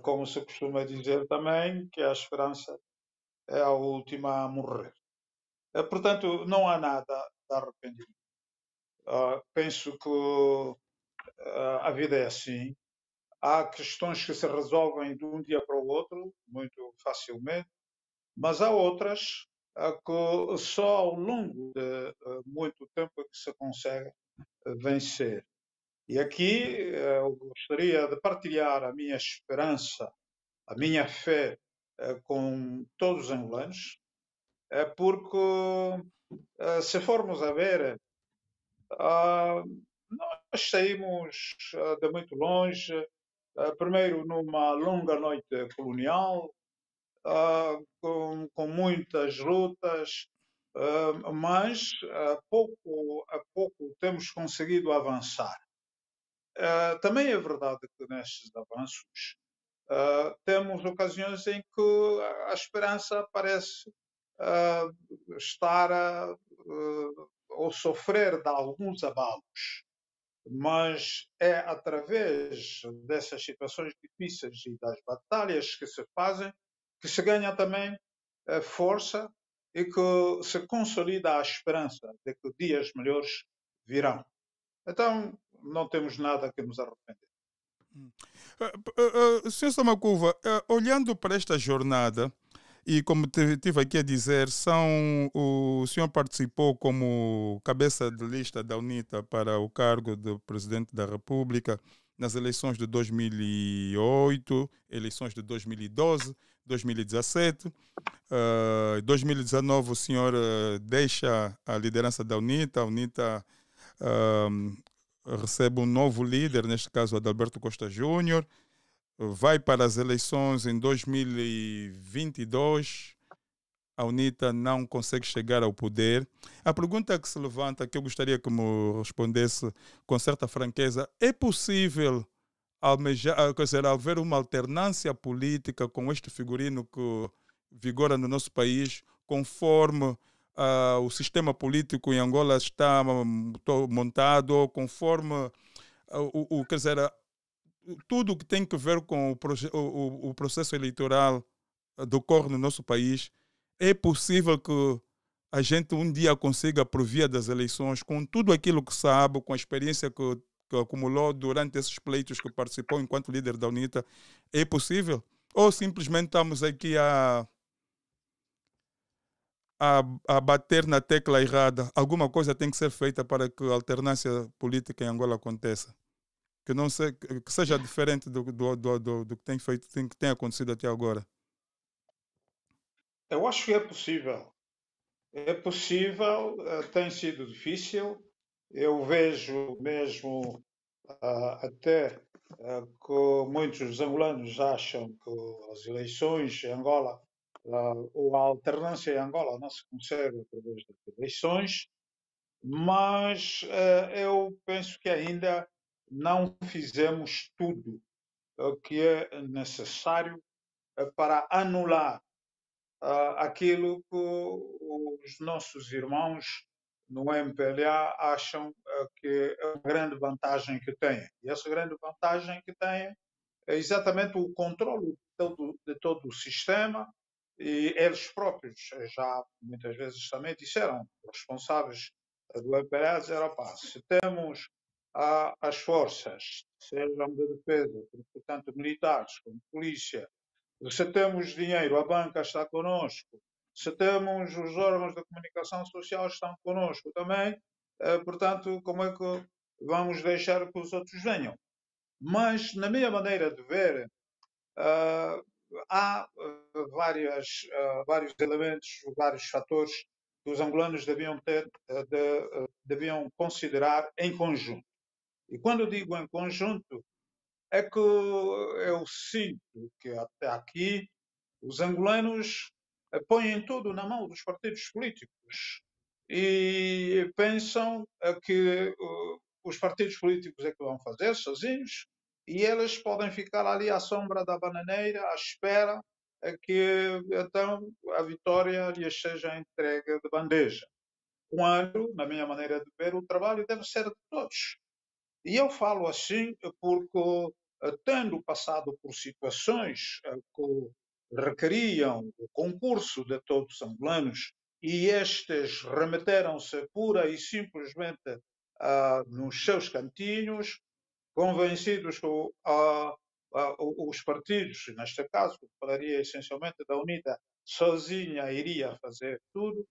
Como se costuma dizer também, que a esperança é a última a morrer. Portanto, não há nada de arrependimento. Penso que a vida é assim. Há questões que se resolvem de um dia para o outro, muito facilmente, mas há outras que só ao longo de muito tempo é que se consegue vencer. E aqui eu gostaria de partilhar a minha esperança, a minha fé com todos os angolanos, porque se formos a ver, ah, nós saímos de muito longe, primeiro numa longa noite colonial, com muitas lutas, mas a pouco temos conseguido avançar. Também é verdade que nestes avanços temos ocasiões em que a esperança parece estar ou sofrer de alguns abalos, mas é através dessas situações difíceis e das batalhas que se fazem que se ganha também força e que se consolida a esperança de que dias melhores virão. Então, não temos nada que nos arrepender. Sr. Samacuva, olhando para esta jornada, e como estive aqui a dizer, o senhor participou como cabeça de lista da UNITA para o cargo de Presidente da República nas eleições de 2008, eleições de 2012, 2017. 2019 o senhor deixa a liderança da UNITA. A UNITA recebe um novo líder, neste caso Adalberto Costa Júnior, vai para as eleições em 2022, a UNITA não consegue chegar ao poder. A pergunta que se levanta, que eu gostaria que me respondesse com certa franqueza, é possível almejar, quer dizer, haver uma alternância política com este figurino que vigora no nosso país, conforme o sistema político em Angola está montado, conforme quer dizer, tudo o que tem que ver com o processo eleitoral decorre no nosso país. É possível que a gente um dia consiga, por via das eleições, com tudo aquilo que sabe, com a experiência que acumulou durante esses pleitos que participou enquanto líder da UNITA, é possível? Ou simplesmente estamos aqui a bater na tecla errada? Alguma coisa tem que ser feita para que a alternância política em Angola aconteça? Que não que seja diferente do que tem feito, que tem acontecido até agora. Eu acho que é possível. É possível, tem sido difícil. Eu vejo mesmo até que muitos dos angolanos acham que as eleições em Angola, ou a alternância em Angola, não se consegue através das eleições, mas eu penso que ainda não fizemos tudo o que é necessário para anular aquilo que os nossos irmãos no MPLA acham que é a grande vantagem que têm. E essa grande vantagem que têm é exatamente o controle de todo o sistema, e eles próprios já muitas vezes também disseram, responsáveis do MPLA, disseram, opa, se temos as forças, sejam de defesa, portanto militares, como polícia, se temos dinheiro, a banca está connosco, se temos os órgãos de comunicação social estão connosco também, portanto, como é que vamos deixar que os outros venham? Mas, na minha maneira de ver, há vários elementos, vários fatores que os angolanos deviam deviam considerar em conjunto. E quando eu digo em conjunto, é que eu sinto que até aqui os angolanos põem tudo na mão dos partidos políticos e pensam que os partidos políticos é que vão fazer sozinhos, e eles podem ficar ali à sombra da bananeira à espera que então a vitória lhes seja entregue de bandeja. Quando, na minha maneira de ver, o trabalho deve ser de todos. E eu falo assim porque tendo passado por situações que requeriam o concurso de todos os angolanos e estes remeteram-se pura e simplesmente nos seus cantinhos, convencidos que os partidos, neste caso, falaria essencialmente da UNITA, sozinha iria fazer tudo.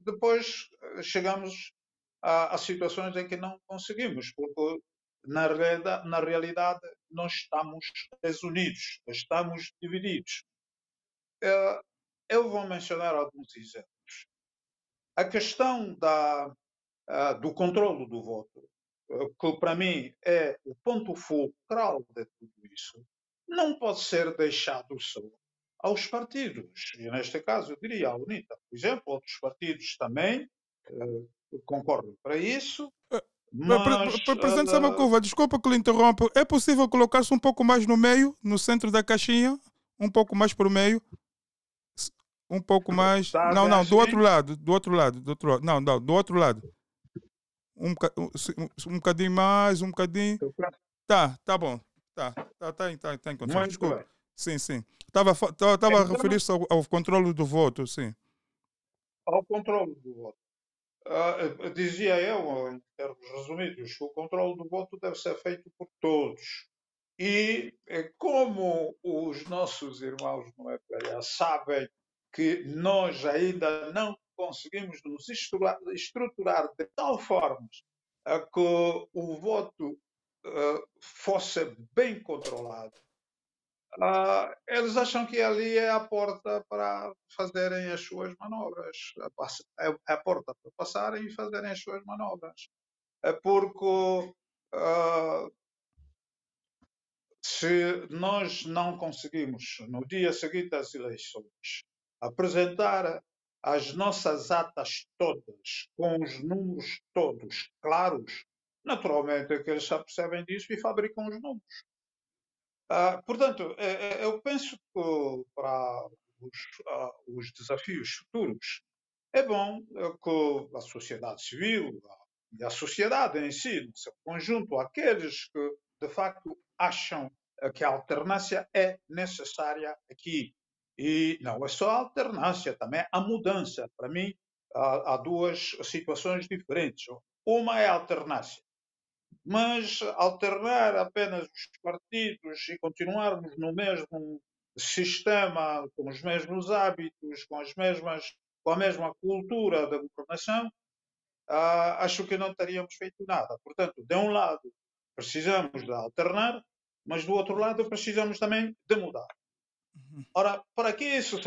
Depois chegamos a situações em que não conseguimos, porque na realidade não estamos desunidos, estamos divididos. Eu vou mencionar alguns exemplos. A questão do controlo do voto, que para mim é o ponto fulcral de tudo isso, não pode ser deixado só aos partidos. E neste caso, eu diria à UNITA, por exemplo, outros partidos também concorrem para isso, mas Presidente Samacuva, desculpa que lhe interrompa. É possível colocar-se um pouco mais no meio, no centro da caixinha? Um pouco mais para o meio? Um pouco mais. está Não, bem não, do assim. outro lado. Do outro lado. Do outro lado. Não, não, do outro lado. Um bocadinho mais, um bocadinho. Tá bom. Tá em condições. Muito Desculpa. bem. Sim, sim. Estava a Então, referir-se ao controle do voto, sim. ao controle do voto. Dizia eu, em termos resumidos, que o controle do voto deve ser feito por todos. E como os nossos irmãos no EPA sabem que nós ainda não conseguimos nos estruturar de tal forma a que o voto fosse bem controlado, eles acham que ali é a porta para fazerem as suas manobras, é a porta para passarem e fazerem as suas manobras. É porque se nós não conseguimos, no dia seguinte às eleições, apresentar as nossas atas todas, com os números todos claros, naturalmente é que eles já percebem disso e fabricam os números. Portanto, eu penso que para os desafios futuros é bom que a sociedade civil e a sociedade em si, no seu conjunto, aqueles que de facto acham que a alternância é necessária aqui. E não é só a alternância, também a mudança. Para mim, há duas situações diferentes. Uma é a alternância, mas alternar apenas os partidos e continuarmos no mesmo sistema, com os mesmos hábitos, com a mesma cultura da governação, acho que não teríamos feito nada. Portanto, de um lado, precisamos de alternar, mas do outro lado, precisamos também de mudar. Ora, para que isso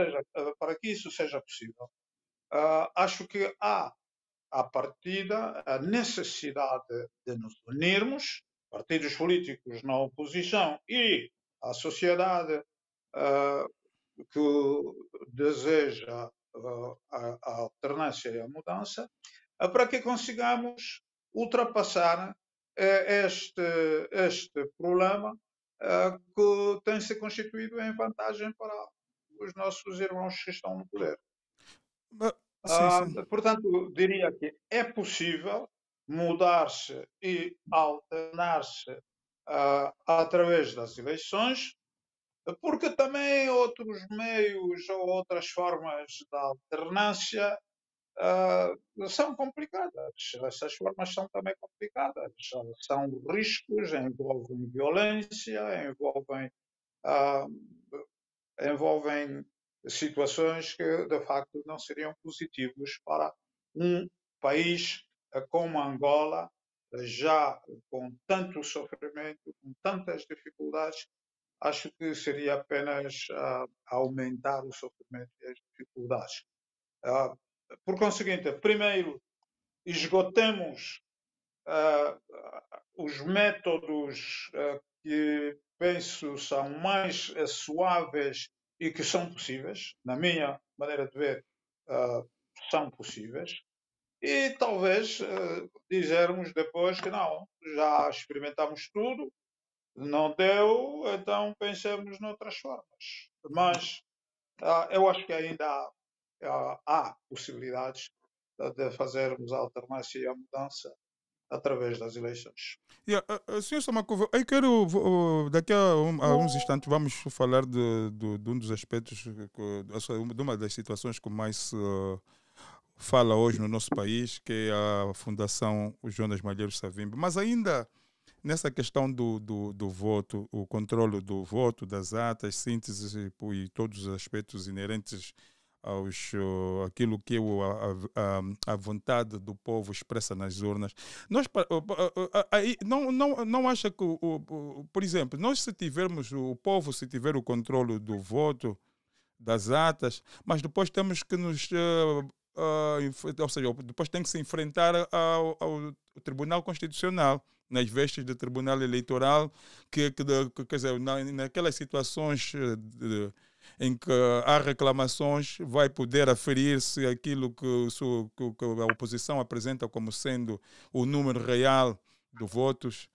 seja possível, acho que há à partida, a necessidade de nos unirmos, partidos políticos na oposição e a sociedade que deseja a alternância e a mudança, para que consigamos ultrapassar este problema que tem se constituído em vantagem para os nossos irmãos que estão no poder. Sim, sim. Portanto, diria que é possível mudar-se e alternar-se através das eleições, porque também outros meios ou outras formas de alternância são complicadas. Essas formas são também complicadas. São riscos, envolvem violência, envolvem situações que, de facto, não seriam positivos para um país como Angola, já com tanto sofrimento, com tantas dificuldades. Acho que seria apenas aumentar o sofrimento e as dificuldades. Por conseguinte, primeiro, esgotemos os métodos que penso são mais suaves e que são possíveis, na minha maneira de ver, são possíveis, e talvez dizermos depois que não, já experimentamos tudo, não deu, então pensemos noutras formas. Mas eu acho que ainda há possibilidades de fazermos a alternância e a mudança através das eleições. Yeah, senhor Samakuva, eu quero, daqui a uns instantes, vamos falar de um dos aspectos, de uma das situações que mais se fala hoje no nosso país, que é a Fundação Jonas Malheiro Savimbi. Mas ainda nessa questão do voto, o controle do voto, das atas, sínteses e todos os aspectos inerentes aquilo que é a vontade do povo expressa nas urnas. Nós, aí, não acha que, por exemplo, nós se tivermos, o povo se tiver o controle do voto, das atas, mas depois temos que nos... ou seja, depois tem que se enfrentar ao Tribunal Constitucional, nas vestes do Tribunal Eleitoral, que quer dizer, naquelas situações em que há reclamações, vai poder aferir-se aquilo que a oposição apresenta como sendo o número real de votos,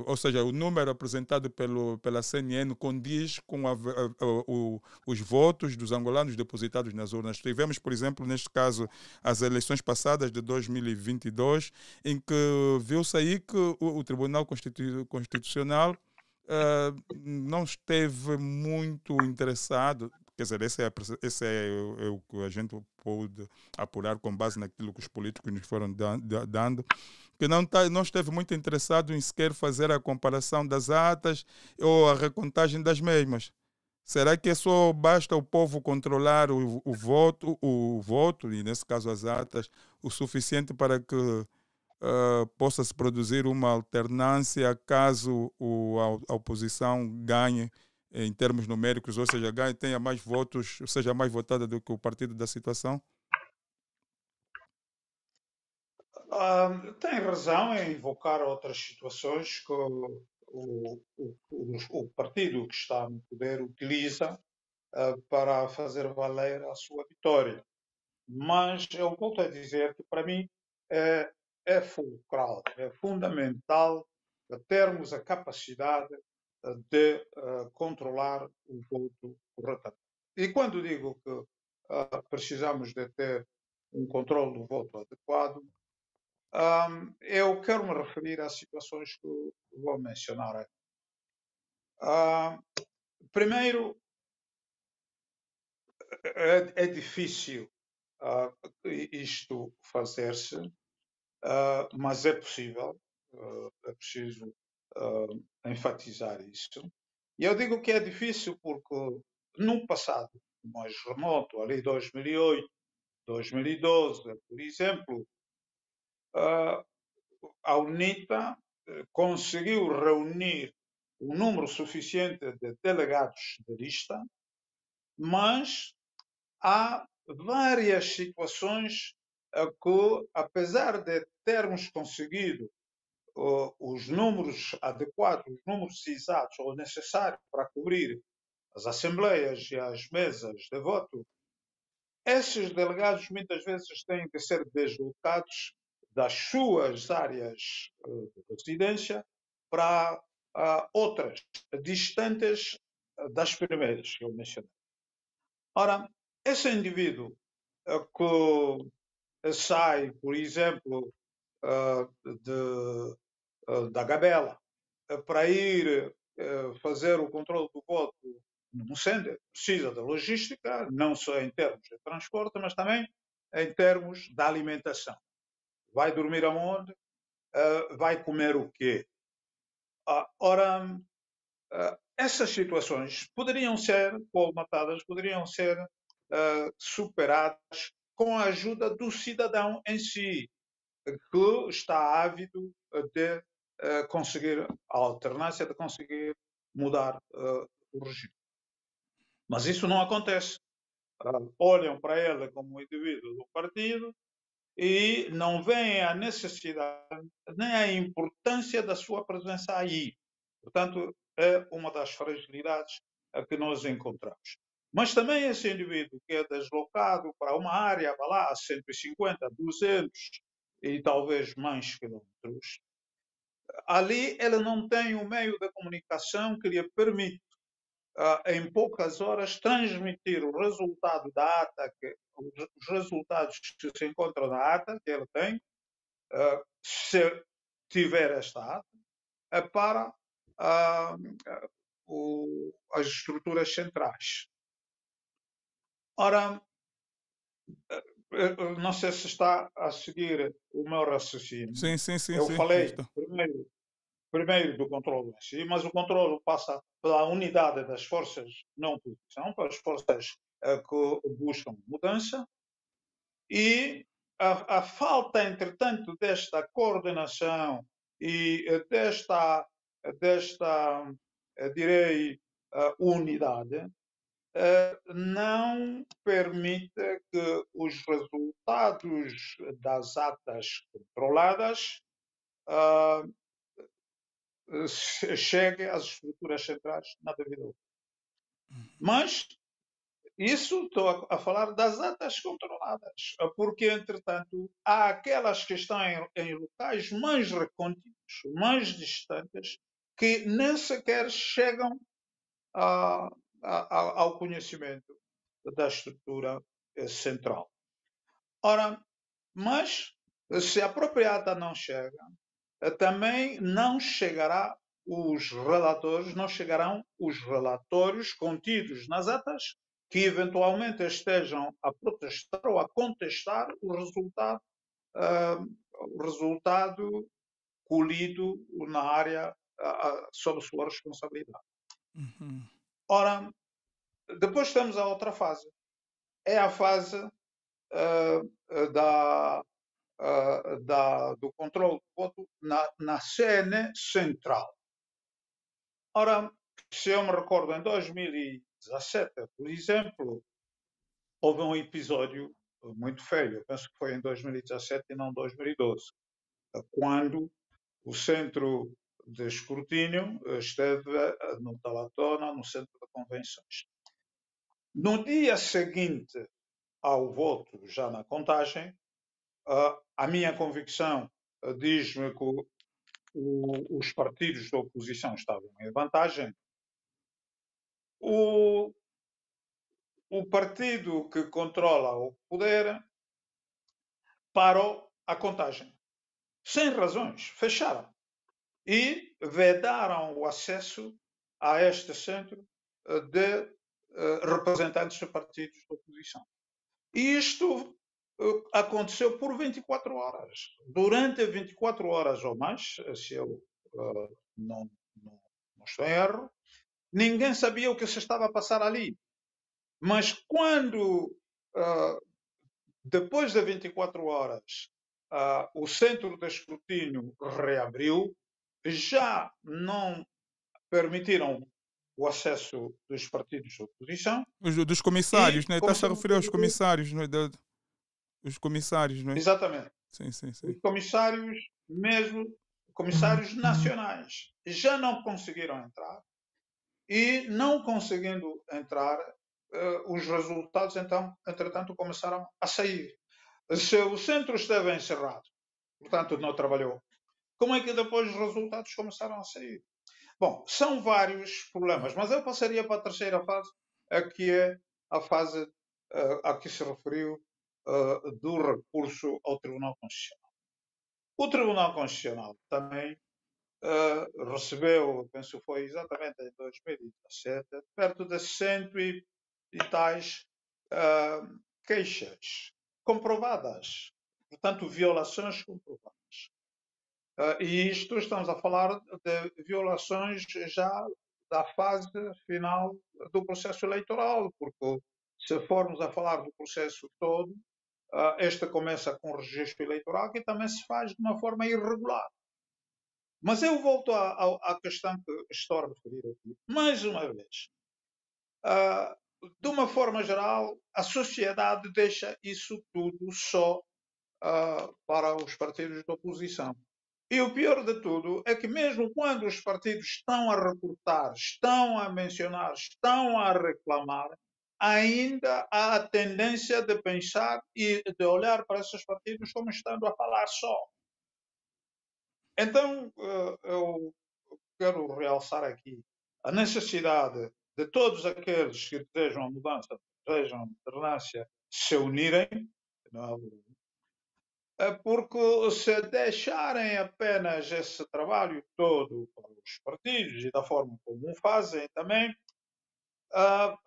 ou seja, o número apresentado pela CNN condiz com os votos dos angolanos depositados nas urnas. Tivemos, por exemplo, neste caso, as eleições passadas de 2022, em que viu-se aí que o Tribunal Constitucional não esteve muito interessado. Quer dizer, esse é o que a gente pôde apurar com base naquilo que os políticos nos foram dando, que não esteve muito interessado em sequer fazer a comparação das atas ou a recontagem das mesmas. Será que só basta o povo controlar o voto, e nesse caso as atas, o suficiente para que possa se produzir uma alternância caso a oposição ganhe em termos numéricos, ou seja, tenha mais votos, seja mais votada do que o partido da situação? Tem razão em invocar outras situações que o partido que está no poder utiliza para fazer valer a sua vitória. Mas eu volto a dizer que, para mim, é fulcral, é fundamental termos a capacidade de controlar o voto corretamente. E quando digo que precisamos de ter um controle do voto adequado, eu quero me referir às situações que vou mencionar aqui. Primeiro, é difícil isto fazer-se, mas é possível, é preciso enfatizar isso. E eu digo que é difícil porque num passado mais remoto, ali 2008, 2012, por exemplo, a UNITA conseguiu reunir um número suficiente de delegados de lista, mas há várias situações que, apesar de termos conseguido os números adequados, os números exatos ou necessários para cobrir as assembleias e as mesas de voto, esses delegados muitas vezes têm que ser deslocados das suas áreas de residência para outras, distantes das primeiras que eu mencionei. Ora, esse indivíduo que sai, por exemplo, da Gabela para ir fazer o controle do voto num centro, precisa da logística, não só em termos de transporte, mas também em termos da alimentação. Vai dormir aonde? Vai comer o quê? Ora, essas situações poderiam ser colmatadas, poderiam ser superadas com a ajuda do cidadão em si, que está ávido de conseguir a alternância, de conseguir mudar o regime. Mas isso não acontece. Olham para ele como um indivíduo do partido e não veem a necessidade nem a importância da sua presença aí. Portanto, é uma das fragilidades a que nós encontramos. Mas também esse indivíduo que é deslocado para uma área, vai lá, a 150, 200 e talvez mais quilómetros, ali ele não tem um meio de comunicação que lhe permite, em poucas horas, transmitir o resultado da ata, os resultados que se encontram na ata que ele tem, se tiver esta ata, para ah, as estruturas centrais. Ora, não sei se está a seguir o meu raciocínio. Sim, sim, sim, Eu sim. falei Está. primeiro do controle em si, mas o controle passa pela unidade das forças na oposição, pelas forças que buscam mudança, e a falta, entretanto, desta coordenação e desta direi, unidade, não permite que os resultados das atas controladas ah, cheguem às estruturas centrais na devida hora. Mas isso estou a falar das atas controladas, porque, entretanto, há aquelas que estão em locais mais recônditos, mais distantes, que nem sequer chegam a, ao conhecimento da estrutura central. Ora, mas se a própria ata não chega, também não chegará os relatores, não chegarão os relatórios contidos nas atas que eventualmente estejam a protestar ou a contestar uh, o resultado colhido na área sob sua responsabilidade. Uhum. Ora, depois temos a outra fase. É a fase do controle do voto na CN central. Ora, se eu me recordo, em 2017, por exemplo, houve um episódio muito feio, eu penso que foi em 2017 e não 2012, quando o centro de escrutínio esteve no Talatona, no centro de convenções. No dia seguinte ao voto, já na contagem, a minha convicção diz-me que os partidos da oposição estavam em vantagem. O partido que controla o poder parou a contagem. Sem razões, fecharam. E vedaram o acesso a este centro de representantes de partidos de oposição. E isto aconteceu por 24 horas. Durante 24 horas ou mais, se eu não estou em erro, ninguém sabia o que se estava a passar ali. Mas quando, depois de 24 horas, o centro de escrutínio reabriu, já não permitiram o acesso dos partidos de oposição Dos comissários, e né? Está-se a começaram a referir aos dividir. comissários, não é? Os comissários, não é? Exatamente. Sim, sim, sim. Os comissários, mesmo comissários nacionais, já não conseguiram entrar e, não conseguindo entrar, os resultados, então, entretanto, começaram a sair. Se o centro esteve encerrado, portanto, não trabalhou, como é que depois os resultados começaram a sair? Bom, são vários problemas, mas eu passaria para a terceira fase, que é a fase a que se referiu do recurso ao Tribunal Constitucional. O Tribunal Constitucional também recebeu, penso que foi exatamente em 2017, perto de cento e tais queixas comprovadas, portanto, violações comprovadas. E isto estamos a falar de violações já da fase final do processo eleitoral, porque se formos a falar do processo todo, este começa com o registro eleitoral, que também se faz de uma forma irregular. Mas eu volto à questão que estou a referir aqui. Mais uma vez, de uma forma geral, a sociedade deixa isso tudo só para os partidos de oposição. E o pior de tudo é que mesmo quando os partidos estão a reportar, estão a mencionar, estão a reclamar, ainda há a tendência de pensar e de olhar para esses partidos como estando a falar só. Então, eu quero realçar aqui a necessidade de todos aqueles que desejam a mudança, desejam a alternância, se unirem, não é? porque se deixarem apenas esse trabalho todo para os partidos e da forma como o fazem também,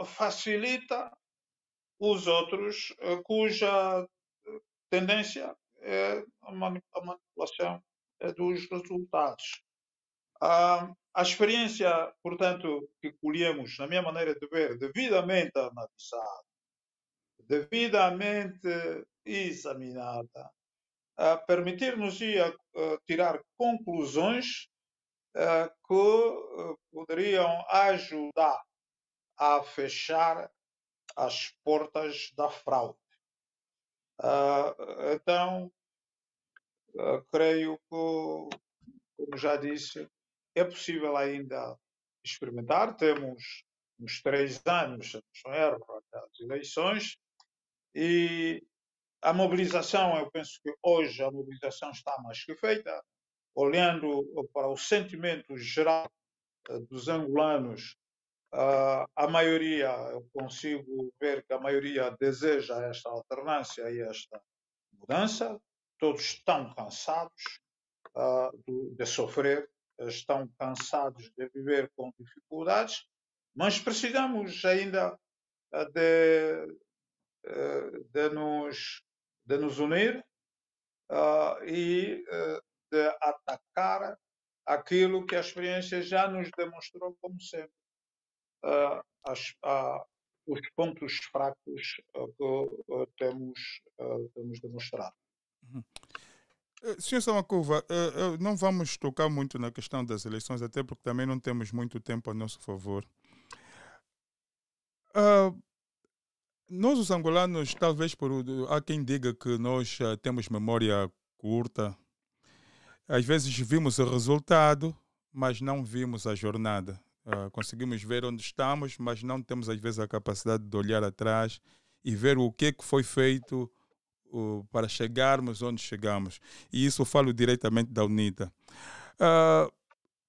facilita os outros, cuja tendência é a manipulação dos resultados. A experiência, portanto, que colhemos, na minha maneira de ver, devidamente analisada, devidamente examinada, permitir-nos tirar conclusões que poderiam ajudar a fechar as portas da fraude. Então, creio que, como já disse, é possível ainda experimentar. Temos uns 3 anos, se não erro, até as eleições, e a mobilização, eu penso que hoje a mobilização está mais que feita. Olhando para o sentimento geral dos angolanos, a maioria, eu consigo ver que a maioria deseja esta alternância e esta mudança. Todos estão cansados de sofrer, estão cansados de viver com dificuldades, mas precisamos ainda de, de nos unir e de atacar aquilo que a experiência já nos demonstrou como sempre. Os pontos fracos que temos demonstrado. Uhum. Senhor Samakuva, não vamos tocar muito na questão das eleições, até porque também não temos muito tempo a nosso favor. Nós, os angolanos, talvez há quem diga que nós temos memória curta. Às vezes vimos o resultado, mas não vimos a jornada. Conseguimos ver onde estamos, mas não temos às vezes a capacidade de olhar atrás e ver o que foi feito para chegarmos onde chegamos. E isso eu falo diretamente da UNITA.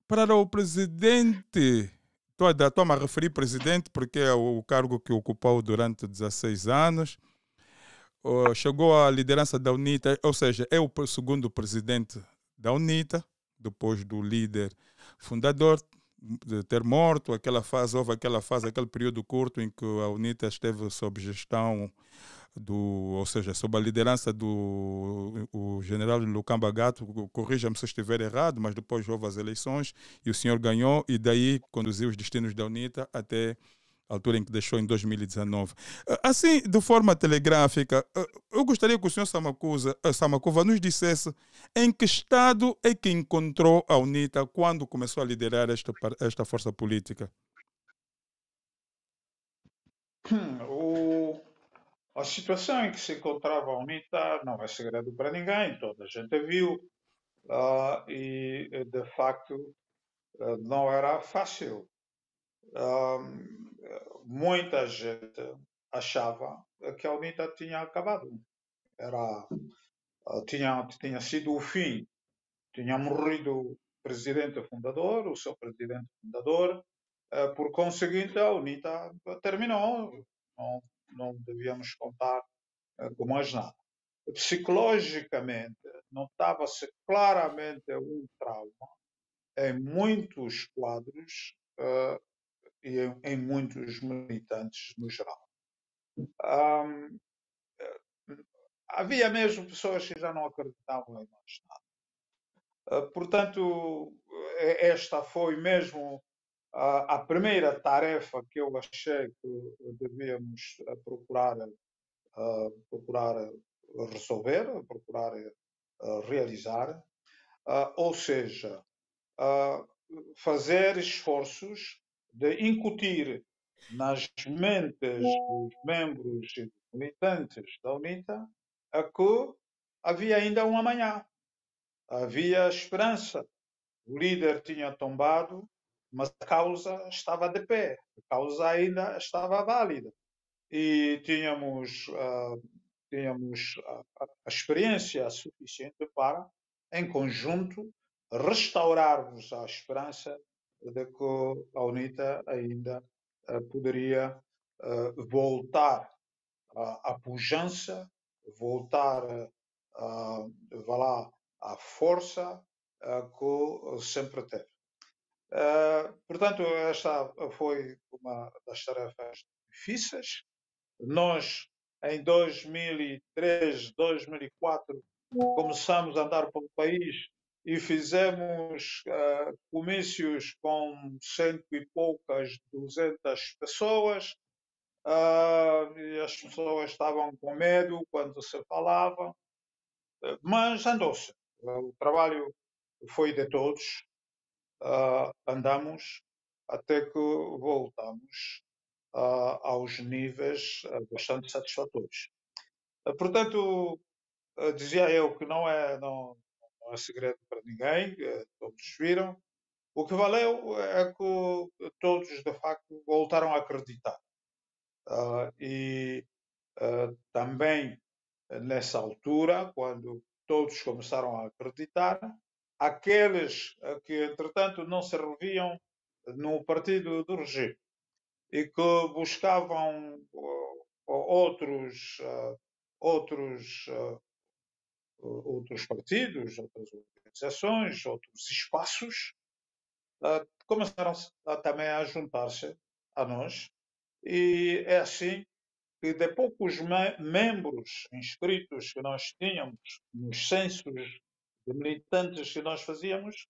Para o presidente, estou-me a referir presidente porque é o cargo que ocupou durante 16 anos, chegou à liderança da UNITA, ou seja, é o segundo presidente da UNITA, depois do líder fundador de ter morto, houve aquele período curto em que a UNITA esteve sob gestão ou seja, sob a liderança do o general Lukamba Gato, corrija-me se estiver errado, mas depois houve as eleições e o senhor ganhou e daí conduziu os destinos da UNITA até a altura em que deixou em 2019. Assim, de forma telegráfica, eu gostaria que o senhor Samakuva nos dissesse em que estado é que encontrou a UNITA quando começou a liderar esta força política. A situação em que se encontrava a UNITA não é segredo para ninguém, toda a gente viu, e de facto não era fácil. Muita gente achava que a UNITA tinha acabado. Tinha sido o fim. Tinha morrido o presidente fundador, o seu presidente fundador, por conseguinte a UNITA terminou. Não devíamos contar com mais nada. Psicologicamente, notava-se claramente um trauma em muitos quadros e em muitos militantes no geral. Havia mesmo pessoas que já não acreditavam em mais nada. Portanto, esta foi mesmo a primeira tarefa que eu achei que devíamos procurar resolver, procurar realizar, ou seja, fazer esforços de incutir nas mentes dos membros e dos militantes da UNITA a que havia ainda um amanhã, havia esperança. O líder tinha tombado, mas a causa estava de pé, a causa ainda estava válida. E tínhamos a experiência suficiente para, em conjunto, restaurarmos a esperança de que a UNITA ainda poderia voltar à pujança, voltar vá lá, a força que sempre teve. Portanto, esta foi uma das tarefas difíceis. Nós, em 2003, 2004, começamos a andar pelo país e fizemos comícios com cento e poucas, 200 pessoas, e as pessoas estavam com medo quando se falava, mas andou-se. O trabalho foi de todos, andamos até que voltamos aos níveis bastante satisfatórios. Portanto, dizia eu que não é segredo para ninguém, todos viram. O que valeu é que todos, de facto, voltaram a acreditar. E também nessa altura, quando todos começaram a acreditar, aqueles que, entretanto, não se reviam no partido do regime e que buscavam outros, outros partidos, outras organizações, outros espaços, começaram também a juntar-se a nós. E é assim que de poucos membros inscritos que nós tínhamos nos censos de militantes que nós fazíamos,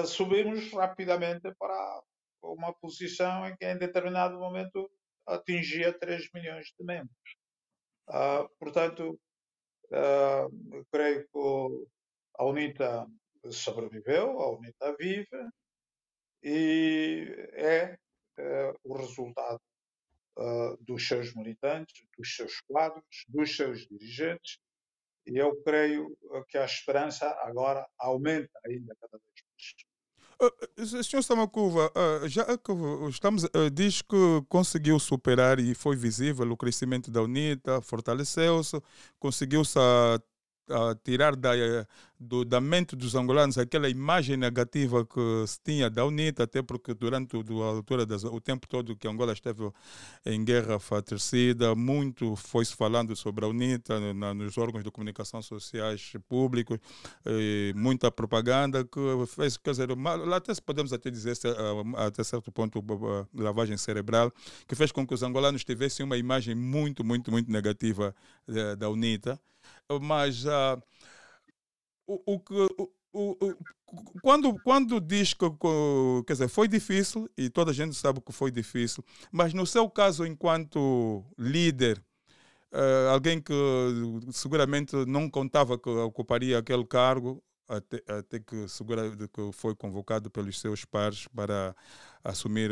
subimos rapidamente para uma posição em que em determinado momento atingia 3 milhões de membros. Portanto, creio que a UNITA sobreviveu, a UNITA vive e é o resultado dos seus militantes, dos seus quadros, dos seus dirigentes, e eu creio que a esperança agora aumenta ainda cada vez mais. Senhor Samakuva, já que estamos, diz que conseguiu superar e foi visível o crescimento da UNITA, fortaleceu-se, conseguiu-se a tirar da mente dos angolanos aquela imagem negativa que se tinha da UNITA, até porque durante a altura o tempo todo que Angola esteve em guerra fratricida, muito foi-se falando sobre a UNITA nos órgãos de comunicação sociais públicos, muita propaganda que fez, quer dizer, até podemos até dizer até certo ponto lavagem cerebral, que fez com que os angolanos tivessem uma imagem muito, muito, muito negativa da UNITA. Mas o que quando diz que, quer dizer, foi difícil, e toda a gente sabe que foi difícil, mas no seu caso, enquanto líder, alguém que seguramente não contava que ocuparia aquele cargo, até que foi convocado pelos seus pares para assumir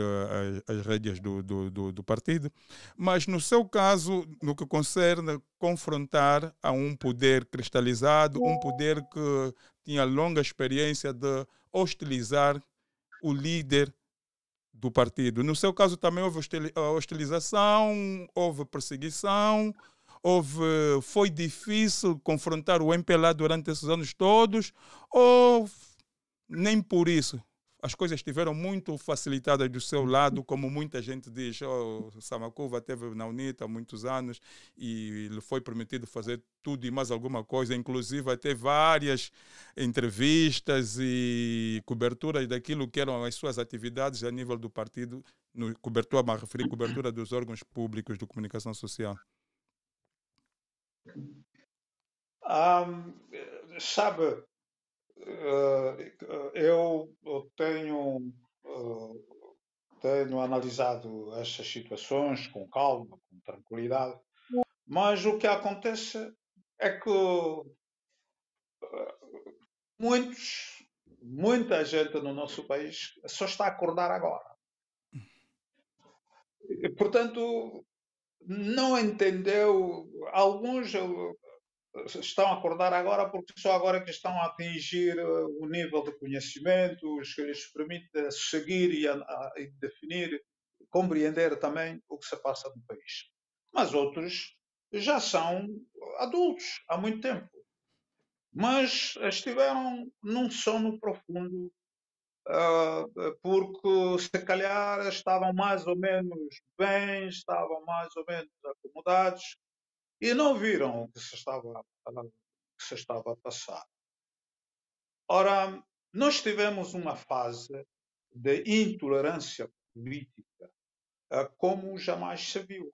as rédeas do partido. Mas no seu caso, no que concerne confrontar a um poder cristalizado, um poder que tinha longa experiência de hostilizar o líder do partido. No seu caso também houve hostilização, houve perseguição, foi difícil confrontar o MPLA durante esses anos todos, ou nem por isso? As coisas estiveram muito facilitadas do seu lado, como muita gente diz. Samakuva esteve na UNITA há muitos anos e lhe foi permitido fazer tudo e mais alguma coisa, inclusive até várias entrevistas e coberturas daquilo que eram as suas atividades a nível do partido, cobertura, me referi, cobertura dos órgãos públicos de comunicação social. Sabe, eu tenho analisado estas situações com calma, com tranquilidade, mas o que acontece é que muita gente no nosso país só está a acordar agora. E, portanto, não entendeu. Alguns estão a acordar agora porque só agora que estão a atingir o nível de conhecimentos que lhes permite seguir e definir, compreender também o que se passa no país. Mas outros já são adultos há muito tempo, mas estiveram num sono profundo, porque se calhar estavam mais ou menos bem, estavam mais ou menos acomodados e não viram o que se que se estava a passar. Ora, nós tivemos uma fase de intolerância política como jamais se viu.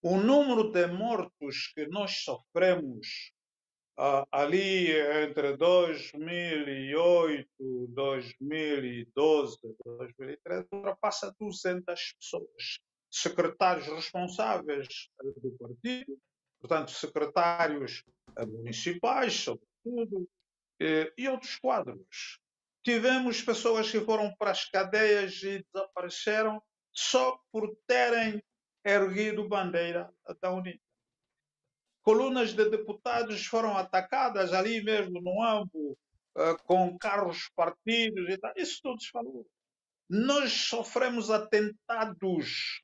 O número de mortos que nós sofremos ali entre 2008, 2012, 2013, ultrapassa 200 pessoas. Secretários responsáveis do partido, portanto, secretários municipais, sobretudo, e outros quadros. Tivemos pessoas que foram para as cadeias e desapareceram só por terem erguido bandeira da União. Colunas de deputados foram atacadas ali mesmo no AMBO, com carros partidos e tal. Isso tudo se falou. Nós sofremos atentados.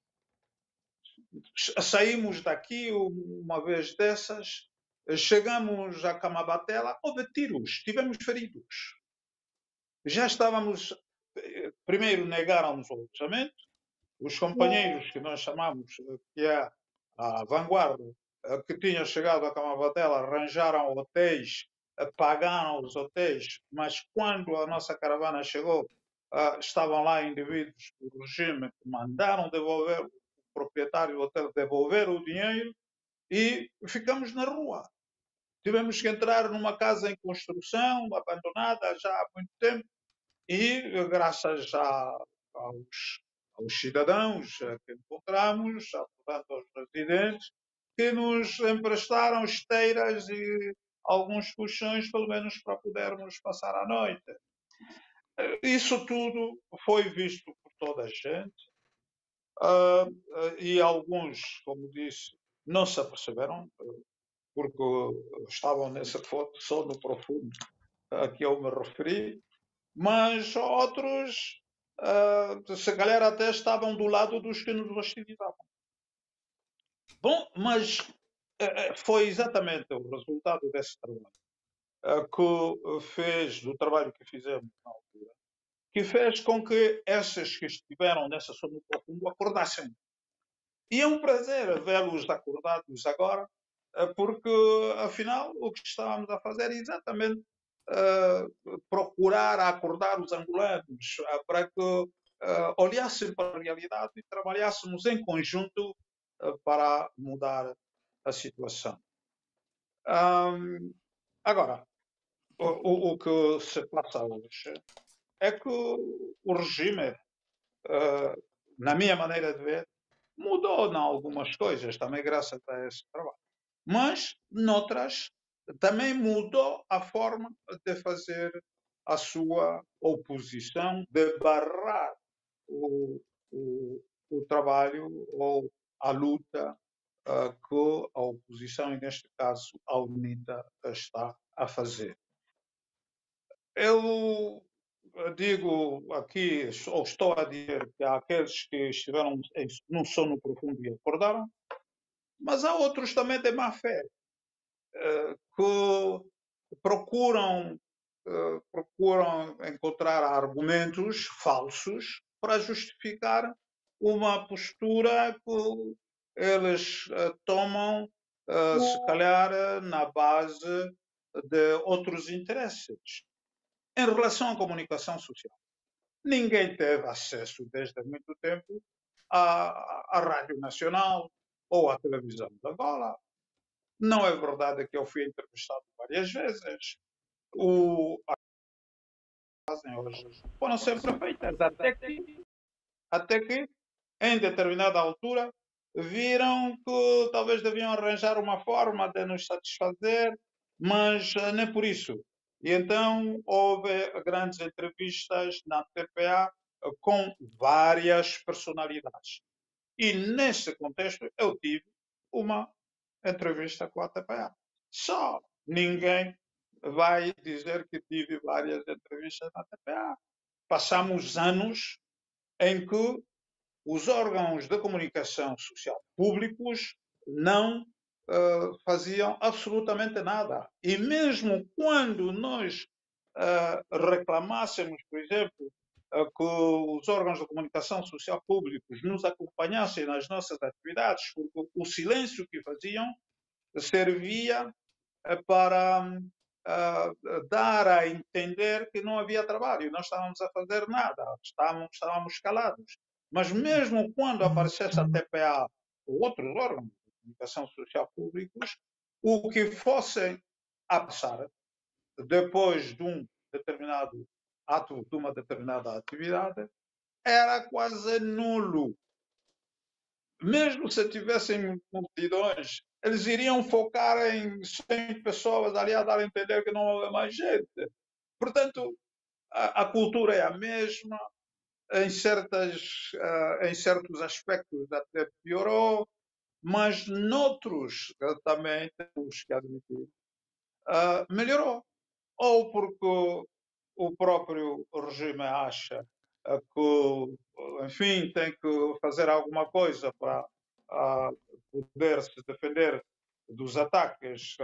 Saímos daqui uma vez dessas, chegamos a Camabatela, houve tiros, tivemos feridos. Já estávamos, primeiro negaram-nos o alojamento, os companheiros que nós chamamos, que é a vanguarda, que tinham chegado a Camabatela, arranjaram hotéis, pagaram os hotéis, mas quando a nossa caravana chegou, estavam lá indivíduos do regime que mandaram devolver, o proprietário do hotel devolver o dinheiro e ficamos na rua. Tivemos que entrar numa casa em construção, abandonada já há muito tempo, e graças aos cidadãos que encontramos, portanto aos residentes, que nos emprestaram esteiras e alguns colchões, pelo menos para podermos passar a noite. Isso tudo foi visto por toda a gente e alguns, como disse, não se aperceberam, porque estavam nesse sono profundo a que eu me referi, mas outros, se calhar, até estavam do lado dos que nos hostilizavam. Bom, mas foi exatamente o resultado desse trabalho que fez, do trabalho que fizemos na altura, que fez com que esses que estiveram nessa sono profundo acordassem. E é um prazer vê-los acordados agora, porque, afinal, o que estávamos a fazer é exatamente procurar acordar os angolanos para que olhassem para a realidade e trabalhássemos em conjunto para mudar a situação. Agora, o que se passa hoje é que o regime, na minha maneira de ver, mudou em algumas coisas, também graças a esse trabalho. Mas, noutras, também mudou a forma de fazer a sua oposição, de barrar o trabalho ou a luta que a oposição, e neste caso a UNITA, está a fazer. Eu digo aqui, ou estou a dizer, que há aqueles que estiveram num sono profundo e acordaram, mas há outros também de má fé, que procuram encontrar argumentos falsos para justificar uma postura que eles tomam, se calhar, na base de outros interesses. Em relação à comunicação social, ninguém teve acesso desde muito tempo à Rádio Nacional ou à televisão de Angola. Não é verdade que eu fui entrevistado várias vezes. Fazem hoje foram sempre feitas, até que, em determinada altura, viram que talvez deviam arranjar uma forma de nos satisfazer, mas nem por isso. E então houve grandes entrevistas na TPA com várias personalidades. E nesse contexto eu tive uma entrevista com a TPA. Só ninguém vai dizer que tive várias entrevistas na TPA. Passamos anos em que os órgãos de comunicação social públicos não faziam absolutamente nada. E mesmo quando nós reclamássemos, por exemplo, que os órgãos de comunicação social públicos nos acompanhassem nas nossas atividades, porque o silêncio que faziam servia para uh, dar a entender que não havia trabalho, não estávamos a fazer nada, estávamos calados. Mas mesmo quando aparecesse a TPA ou outros órgãos de comunicação social públicos, o que fossem a passar depois de um determinado ato, de uma determinada atividade, era quase nulo. Mesmo se tivessem multidões, eles iriam focar em 100 pessoas ali a dar a entender que não houve mais gente. Portanto, a cultura é a mesma, em certos aspectos até piorou, mas noutros também temos que admitir, melhorou. Ou porque o próprio regime acha que, enfim, tem que fazer alguma coisa para poder se defender dos ataques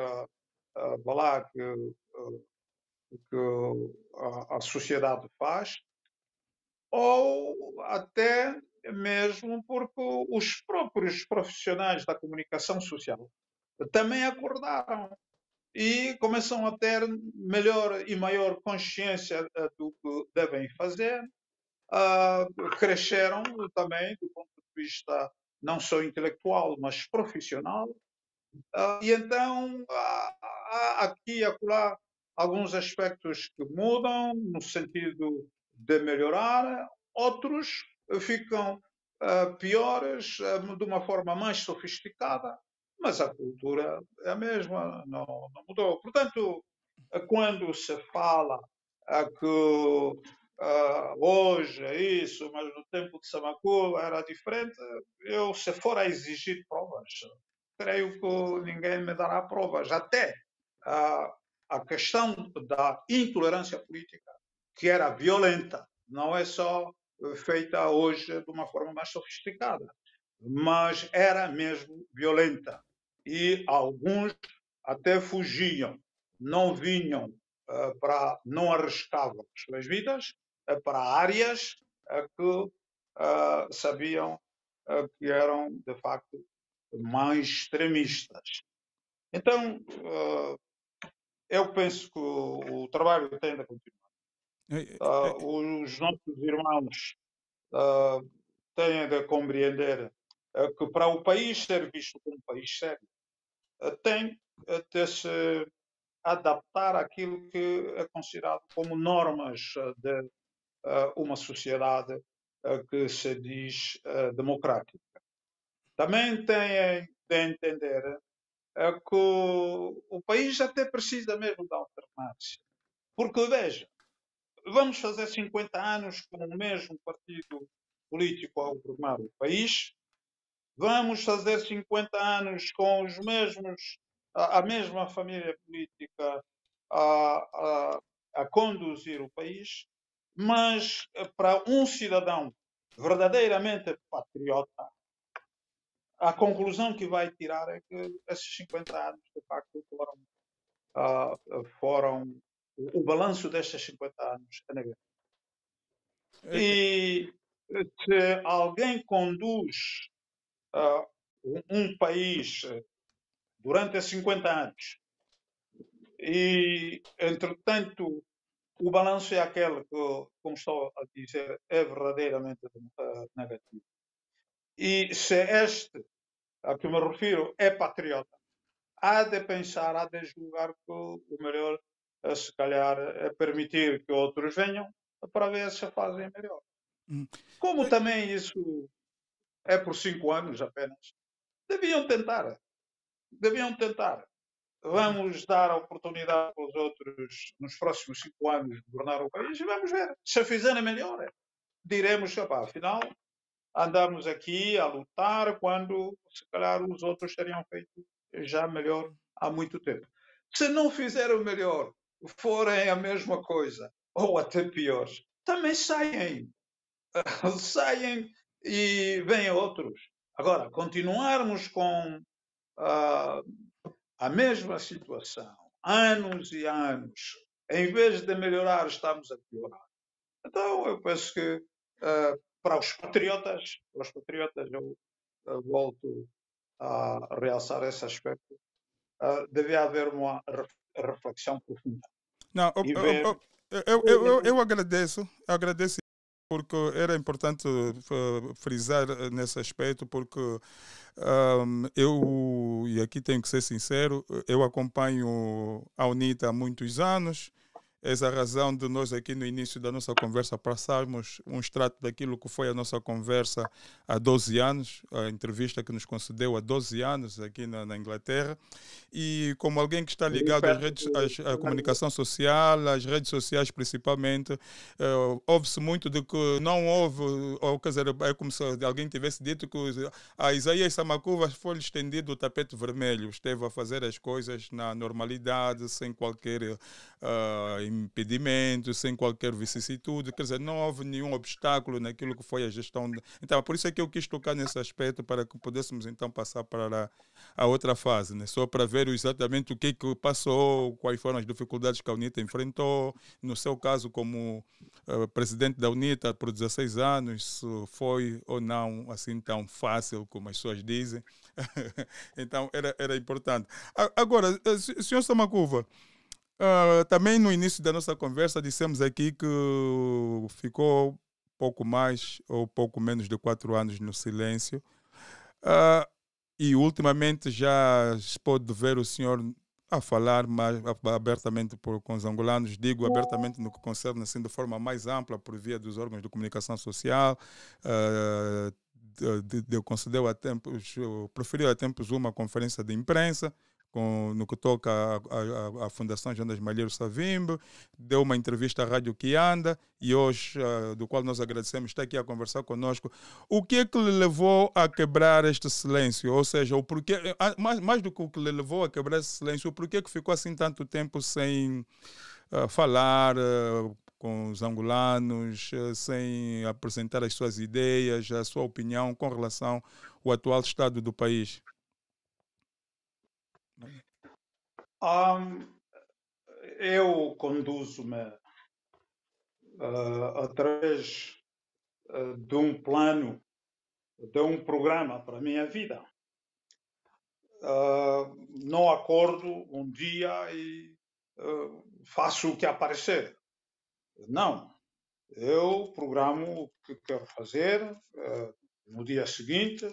que a sociedade faz, ou até mesmo porque os próprios profissionais da comunicação social também acordaram e começam a ter melhor e maior consciência do que devem fazer, cresceram também do ponto de vista não só intelectual, mas profissional, e então há aqui e acolá alguns aspectos que mudam no sentido de melhorar, outros ficam piores, de uma forma mais sofisticada, mas a cultura é a mesma, não mudou. Portanto, quando se fala que hoje é isso, mas no tempo de Samakuba era diferente, eu, se for a exigir provas, creio que ninguém me dará provas. Até a questão da intolerância política, que era violenta, não é só feita hoje de uma forma mais sofisticada, mas era mesmo violenta. E alguns até fugiam, não vinham não arriscavam as suas vidas para áreas que sabiam que eram, de facto, mais extremistas. Então, eu penso que o trabalho tem de continuar. Os nossos irmãos têm de compreender que para o país ser visto como um país sério, tem de se adaptar àquilo que é considerado como normas de uma sociedade que se diz democrática. Também têm de entender que o país até precisa mesmo da alternância. Porque, veja, vamos fazer 50 anos com o mesmo partido político a governar o país, vamos fazer 50 anos com os mesmos, a mesma família política a, a conduzir o país, mas para um cidadão verdadeiramente patriota, a conclusão que vai tirar é que esses 50 anos, de facto, foram o balanço destes 50 anos é negativo. E se alguém conduz um país durante esses 50 anos e, entretanto, o balanço é aquele que, como estou a dizer, é verdadeiramente negativo. E se este a que me refiro é patriota, há de pensar, há de julgar que o melhor, se calhar, é permitir que outros venham para ver se fazem melhor. Como também isso é por 5 anos apenas, deviam tentar. Deviam tentar. Vamos dar a oportunidade aos outros, nos próximos 5 anos, governar o país e vamos ver. Se fizerem melhor, diremos que, afinal, andamos aqui a lutar quando, se calhar, os outros teriam feito já melhor há muito tempo. Se não fizeram melhor, forem a mesma coisa, ou até piores, também saem. Saem e vêm outros. Agora, continuarmos com a mesma situação, anos e anos, em vez de melhorar, estamos a piorar. Então, eu penso que para os patriotas, eu volto a realçar esse aspecto, devia haver uma reflexão profunda Não, e ver. eu agradeço porque era importante frisar nesse aspecto, porque eu, e aqui tenho que ser sincero, eu acompanho a UNITA há muitos anos. Essa é a razão de nós aqui no início da nossa conversa passarmos um extrato daquilo que foi a nossa conversa há 12 anos, a entrevista que nos concedeu há 12 anos aqui na Inglaterra. E como alguém que está Eu ligado às peço redes, à comunicação social, às redes sociais principalmente, ouve-se muito de que não houve, ou quer dizer, é como se alguém tivesse dito que a Isaías Samakuva foi estendido o tapete vermelho, esteve a fazer as coisas na normalidade, sem qualquer impedimento, sem qualquer vicissitude, quer dizer, não houve nenhum obstáculo naquilo que foi a gestão. Então, por isso é que eu quis tocar nesse aspecto, para que pudéssemos então passar para a outra fase, né? Só para ver exatamente o que passou, quais foram as dificuldades que a UNITA enfrentou, no seu caso como presidente da UNITA por 16 anos, se foi ou não assim tão fácil como as pessoas dizem. Então era importante. Agora, senhor Samakuva, também no início da nossa conversa dissemos aqui que ficou pouco mais ou pouco menos de 4 anos no silêncio. Ah, e ultimamente já se pode ver o senhor a falar mais abertamente com os angolanos, digo abertamente no que concerne assim de forma mais ampla por via dos órgãos de comunicação social, ah, concedeu a tempos, preferiu a tempos uma conferência de imprensa no que toca à Fundação Jonas Malheiro Savimbe, deu uma entrevista à Rádio Kianda e hoje, do qual nós agradecemos, está aqui a conversar conosco. O que é que lhe levou a quebrar este silêncio? Ou seja, o porquê, mais do que o que lhe levou a quebrar esse silêncio, o porquê que ficou assim tanto tempo sem falar com os angolanos, sem apresentar as suas ideias, a sua opinião com relação ao atual estado do país? Eu conduzo-me através de um plano, de um programa para a minha vida. Não acordo um dia e faço o que aparecer. Não. Eu programo o que quero fazer no dia seguinte,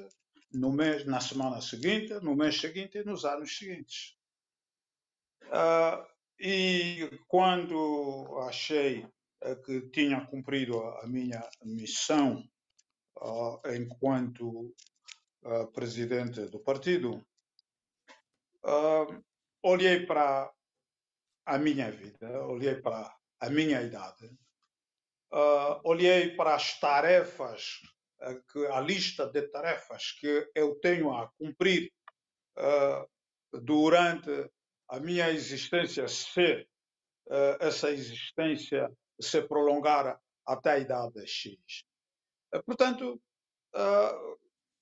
no mês, na semana seguinte, no mês seguinte e nos anos seguintes. E quando achei que tinha cumprido a minha missão enquanto presidente do partido, olhei para a minha vida, olhei para a minha idade, olhei para as tarefas, a lista de tarefas que eu tenho a cumprir durante a minha existência, se essa existência se prolongar até a idade X. Portanto,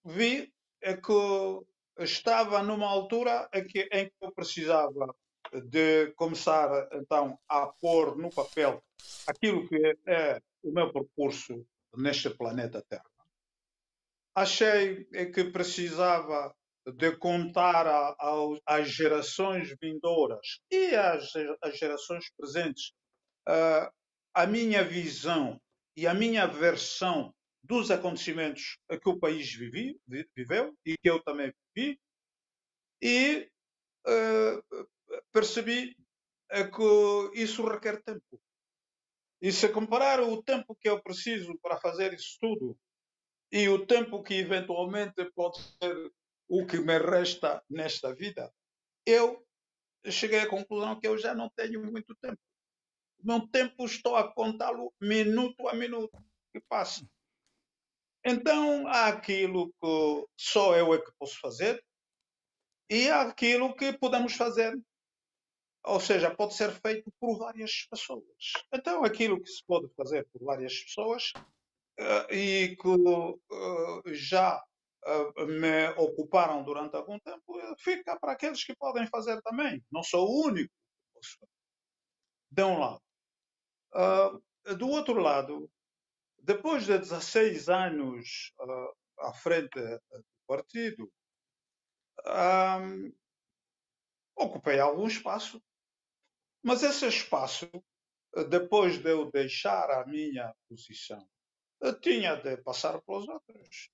vi que estava numa altura em que eu precisava de começar então a pôr no papel aquilo que é o meu percurso neste planeta Terra. Achei que precisava de contar às gerações vindouras e às gerações presentes a minha visão e a minha versão dos acontecimentos que o país viveu e que eu também vivi, e percebi que isso requer tempo. E se comparar o tempo que eu preciso para fazer isso tudo e o tempo que eventualmente pode ser o que me resta nesta vida, eu cheguei à conclusão que eu já não tenho muito tempo. O meu tempo estou a contá-lo minuto a minuto que passa. Então há aquilo que só eu é que posso fazer e há aquilo que podemos fazer. Ou seja, pode ser feito por várias pessoas. Então aquilo que se pode fazer por várias pessoas e que já me ocuparam durante algum tempo, fica para aqueles que podem fazer também. Não sou o único que posso fazer. De um lado. Do outro lado, depois de 16 anos à frente do partido, ocupei algum espaço, mas esse espaço, depois de eu deixar a minha posição, eu tinha de passar pelos outros.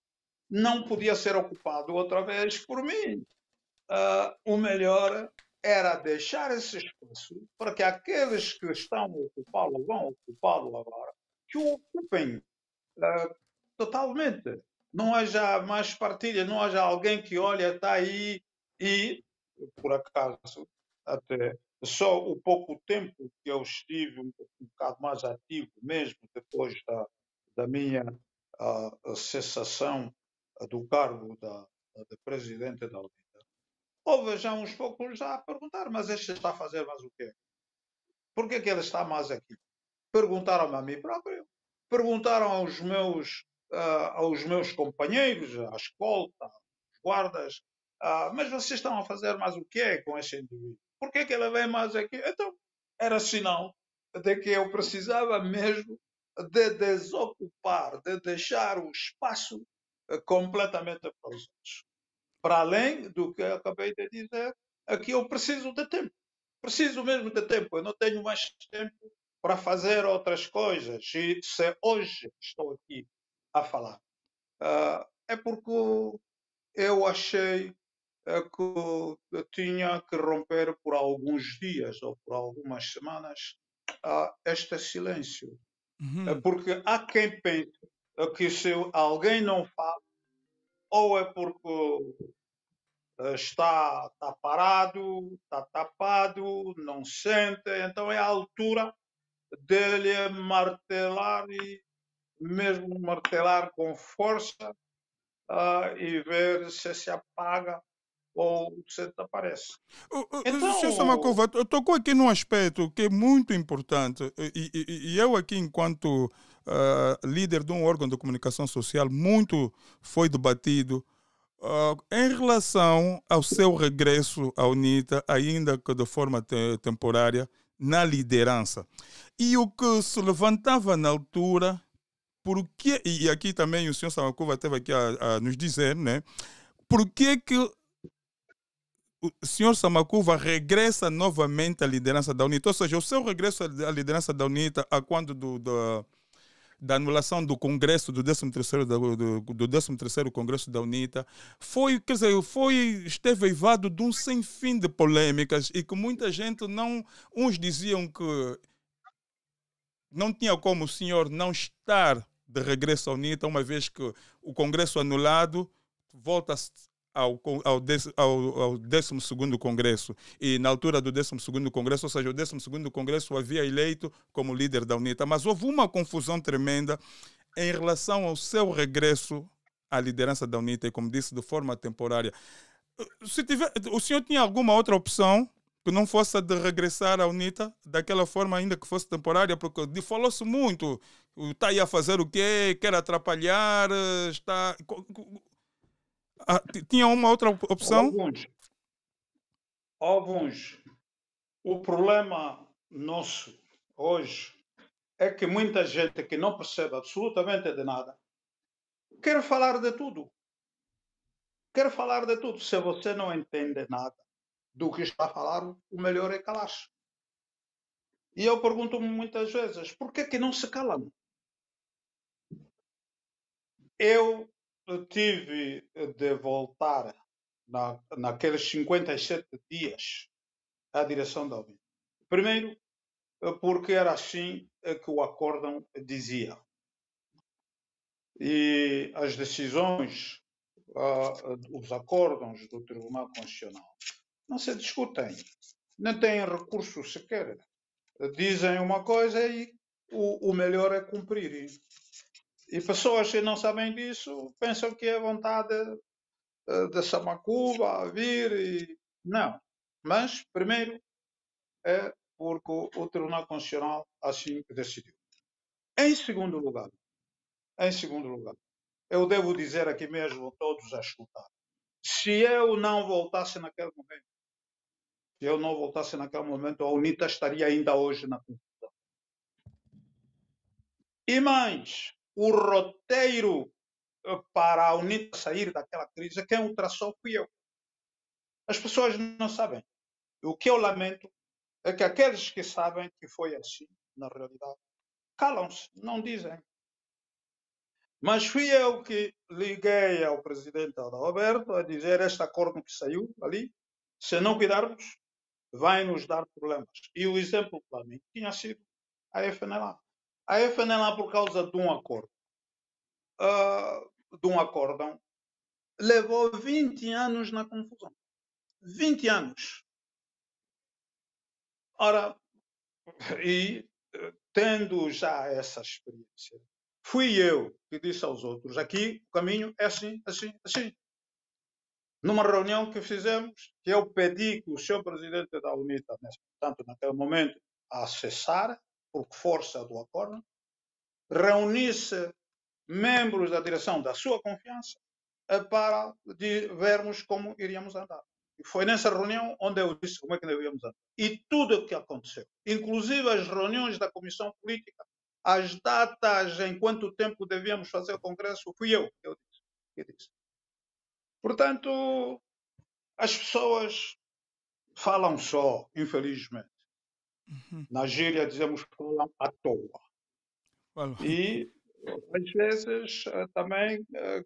Não podia ser ocupado outra vez por mim. O melhor era deixar esse espaço para que aqueles que estão a ocupá-lo, vão ocupá-lo agora, que o ocupem totalmente. Não haja mais partilha, não haja alguém que olha, está aí e, por acaso, até só o pouco tempo que eu estive um bocado mais ativo, mesmo depois da minha cessação do cargo de presidente da UNITA, houve já uns poucos já a perguntar, mas este está a fazer mais o quê? Por que ele está mais aqui? Perguntaram-me a mim próprio, perguntaram aos meus companheiros, à escolta, aos guardas, mas vocês estão a fazer mais o quê com este indivíduo? Por que ele vem mais aqui? Então, era sinal de que eu precisava mesmo de desocupar, de deixar o espaço completamente para os outros. Para além do que eu acabei de dizer, aqui eu preciso de tempo. Preciso mesmo de tempo. Eu não tenho mais tempo para fazer outras coisas. E se hoje estou aqui a falar, é porque eu achei que eu tinha que romper por alguns dias ou por algumas semanas este silêncio. Uhum. Porque há quem pense que se alguém não fala, ou é porque está parado, está tapado, não sente, então é a altura dele martelar e mesmo martelar com força e ver se apaga ou se desaparece. O senhor Então, Samacova tocou aqui num aspecto que é muito importante e eu aqui enquanto líder de um órgão de comunicação social muito foi debatido em relação ao seu regresso à UNITA, ainda que de forma temporária, na liderança. E o que se levantava na altura, porque, e aqui também o senhor Samacova esteve aqui a nos dizer, né, por que o senhor Samakuva regressa novamente à liderança da UNITA, ou seja, o seu regresso à liderança da UNITA a quando da anulação do Congresso do 13º do 13º Congresso da UNITA foi, quer dizer, esteve eivado de um sem fim de polêmicas e que muita gente não, uns diziam que não tinha como o senhor não estar de regresso à UNITA, uma vez que o Congresso anulado volta-se ao 12º Congresso. E na altura do 12º Congresso, ou seja, o 12º Congresso havia eleito como líder da UNITA. Mas houve uma confusão tremenda em relação ao seu regresso à liderança da UNITA, e como disse, de forma temporária. O senhor tinha alguma outra opção que não fosse a de regressar à UNITA, daquela forma ainda que fosse temporária, porque falou-se muito, está aí a fazer o quê, quer atrapalhar, está... Tinha uma outra opção? alguns, alguns. O problema nosso hoje é que muita gente que não percebe absolutamente de nada quer falar de tudo. Quer falar de tudo. Se você não entende nada do que está a falar, o melhor é calar-se. E eu pergunto-me muitas vezes, por que não se calam? Eu tive de voltar naqueles 57 dias à direção da ONU. Primeiro, porque era assim que o acórdão dizia. E as decisões, os acórdãos do Tribunal Constitucional não se discutem, nem têm recurso sequer. Dizem uma coisa e o melhor é cumprir. E pessoas que não sabem disso pensam que é vontade de Samacuba vir e... Não. Mas, primeiro, é porque o Tribunal Constitucional assim decidiu. Em segundo lugar, eu devo dizer aqui mesmo, todos a escutar, se eu não voltasse naquele momento, a UNITA estaria ainda hoje na confusão. E mais, o roteiro para a UNITA sair daquela crise, quem o traçou fui eu. As pessoas não sabem. O que eu lamento é que aqueles que sabem que foi assim, na realidade, calam-se, não dizem. Mas fui eu que liguei ao presidente Adalberto a dizer este acordo que saiu ali, se não cuidarmos, vai nos dar problemas. E o exemplo para mim tinha sido a FNLA. A FNLA, por causa de um acórdão, levou 20 anos na confusão. 20 anos. Ora, e tendo já essa experiência, fui eu que disse aos outros, aqui o caminho é assim, assim, assim. Numa reunião que fizemos, que eu pedi que o senhor presidente da UNITA, portanto, naquele momento, a cessar, por força do acordo, reunisse membros da direção da sua confiança para vermos como iríamos andar. E foi nessa reunião onde eu disse como é que devíamos andar. E tudo o que aconteceu, inclusive as reuniões da comissão política, as datas em quanto tempo devíamos fazer o congresso, fui eu que disse. Portanto, as pessoas falam só, infelizmente. Na gíria dizemos falam à toa. Fala. E às vezes também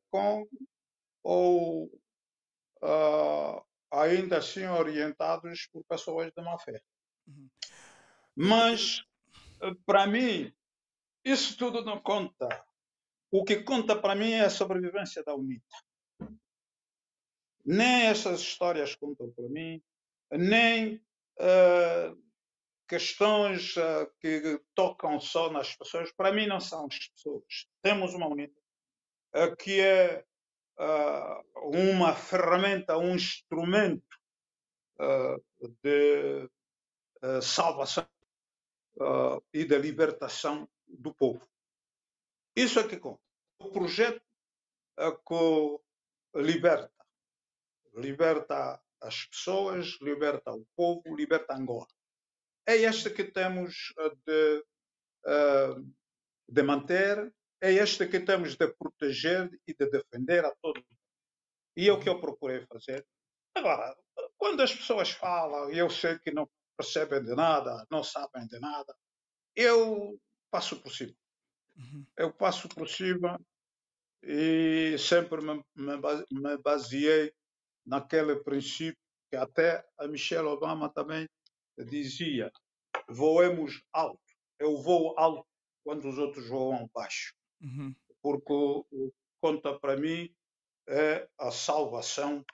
com ou ainda assim orientados por pessoas de má fé. Mas para mim isso tudo não conta. O que conta para mim é a sobrevivência da UNITA. Nem essas histórias contam para mim, nem questões que tocam só nas pessoas, para mim não são as pessoas. Temos uma UNITA que é uma ferramenta, um instrumento de salvação e de libertação do povo. Isso é que conta. O projeto que liberta as pessoas, liberta o povo, liberta Angola. É este que temos de manter, é este que temos de proteger e de defender a todos. E é o que eu procurei fazer. Agora, quando as pessoas falam, e eu sei que não percebem de nada, não sabem de nada, eu passo por cima. Eu passo por cima e sempre me baseei naquele princípio que até a Michelle Obama também dizia: voemos alto. Eu vou alto quando os outros voam baixo. Porque o que conta para mim é a salvação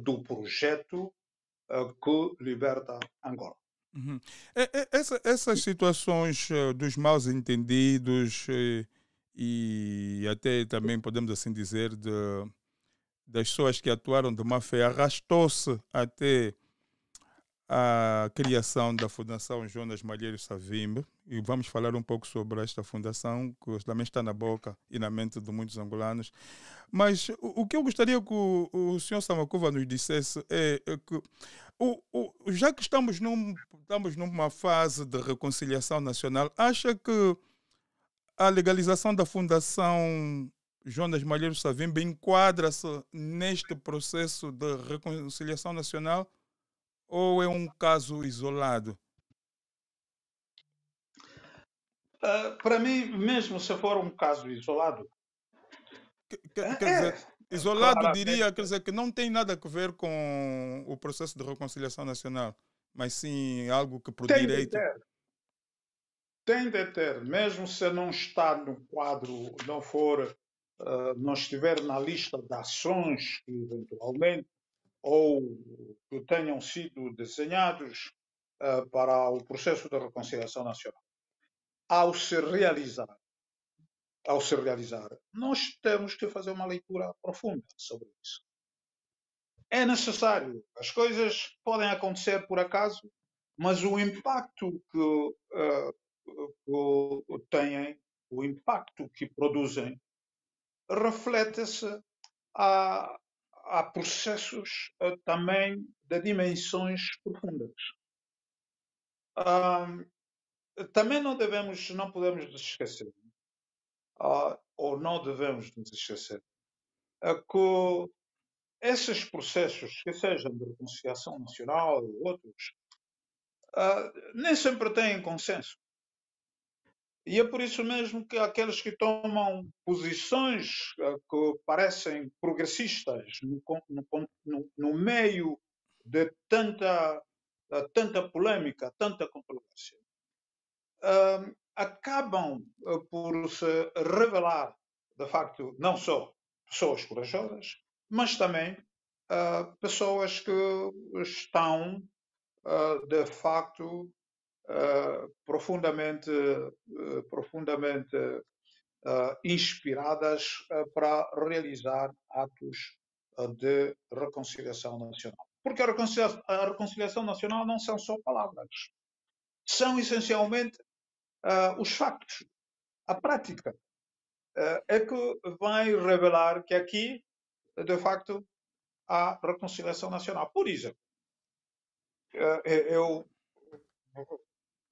do projeto que liberta Angola. Essas situações dos mal entendidos e até também podemos assim dizer das pessoas que atuaram de má fé arrastou-se até a criação da Fundação Jonas Malheiro Savimbi, e vamos falar um pouco sobre esta fundação, que também está na boca e na mente de muitos angolanos. Mas o que eu gostaria que o senhor Samakuva nos dissesse é que, já que estamos numa fase de reconciliação nacional, acha que a legalização da Fundação Jonas Malheiro Savimbi enquadra-se neste processo de reconciliação nacional? Ou é um caso isolado? Para mim, mesmo se for um caso isolado, Quer dizer, isolado claramente diria, quer dizer, que não tem nada a ver com o processo de reconciliação nacional, mas sim algo que por tem de direito. ter. Tem de ter, mesmo se não está no quadro, não for, não estiver na lista de ações que eventualmente ou que tenham sido desenhados para o processo de reconciliação nacional. Ao se realizar, nós temos que fazer uma leitura profunda sobre isso. É necessário. As coisas podem acontecer por acaso, mas o impacto que têm, o impacto que produzem, reflete-se a processos também de dimensões profundas. Também não podemos nos esquecer, ou não devemos nos esquecer, que esses processos, que sejam de reconciliação nacional ou outros, nem sempre têm consenso. E é por isso mesmo que aqueles que tomam posições que parecem progressistas no meio de tanta polêmica, tanta controvérsia, acabam por se revelar, de facto, não só pessoas corajosas, mas também pessoas que estão, de facto, profundamente inspiradas para realizar atos de reconciliação nacional. Porque a reconciliação nacional não são só palavras, são essencialmente os factos. A prática é que vai revelar que aqui, de facto, há reconciliação nacional. Por exemplo, eu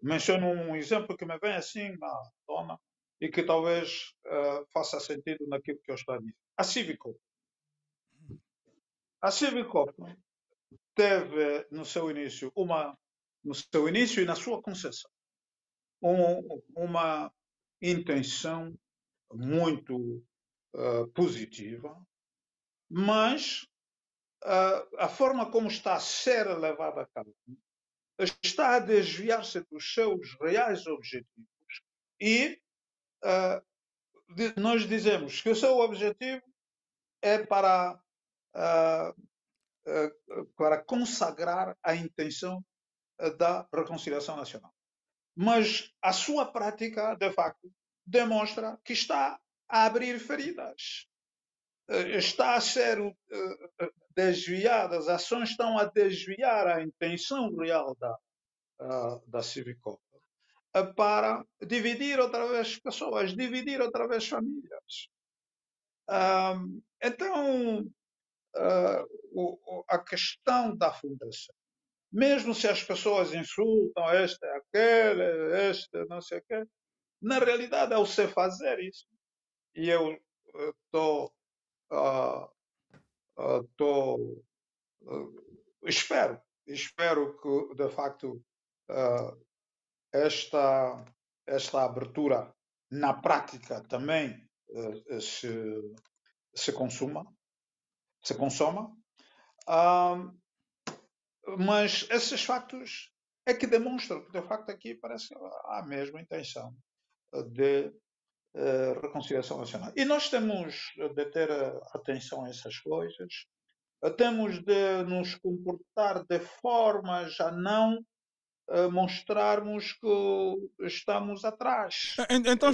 menciono um exemplo que me vem assim na tona e que talvez faça sentido naquilo que eu estou a dizer. A Civicop. A Civicop teve no seu início e na sua concessão, uma intenção muito positiva, mas a forma como está a ser levada a cabo está a desviar-se dos seus reais objetivos e nós dizemos que o seu objetivo é para consagrar a intenção da reconciliação nacional. Mas a sua prática, de facto, demonstra que está a abrir feridas. Está a ser desviada, as ações estão a desviar a intenção real da Civicop para dividir outra vez pessoas, dividir outra vez famílias. Então, a questão da fundação, mesmo se as pessoas insultam este, aquele, este, não sei o quê, na realidade é o se fazer isso. E eu estou, espero que, de facto, esta abertura na prática também se consoma. Mas esses factos é que demonstram que, de facto, aqui parece que há a mesma intenção de reconciliação nacional. E nós temos de ter atenção a essas coisas, temos de nos comportar de formas a não mostrarmos que estamos atrás. Então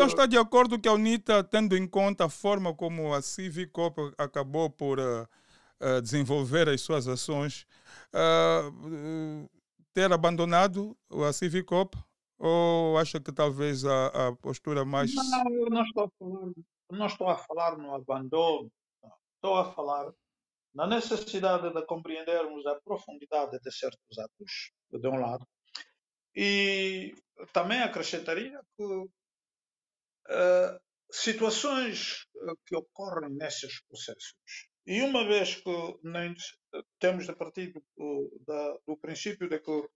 está de acordo que a UNITA, tendo em conta a forma como a Civicop acabou por desenvolver as suas ações, ter abandonado a Civicop, ou acha que talvez a postura mais... Não, eu não estou a falar no abandono, não. Estou a falar na necessidade de compreendermos a profundidade de certos atos, de um lado, e também acrescentaria que situações que ocorrem nesses processos, e uma vez que temos de partir do princípio de que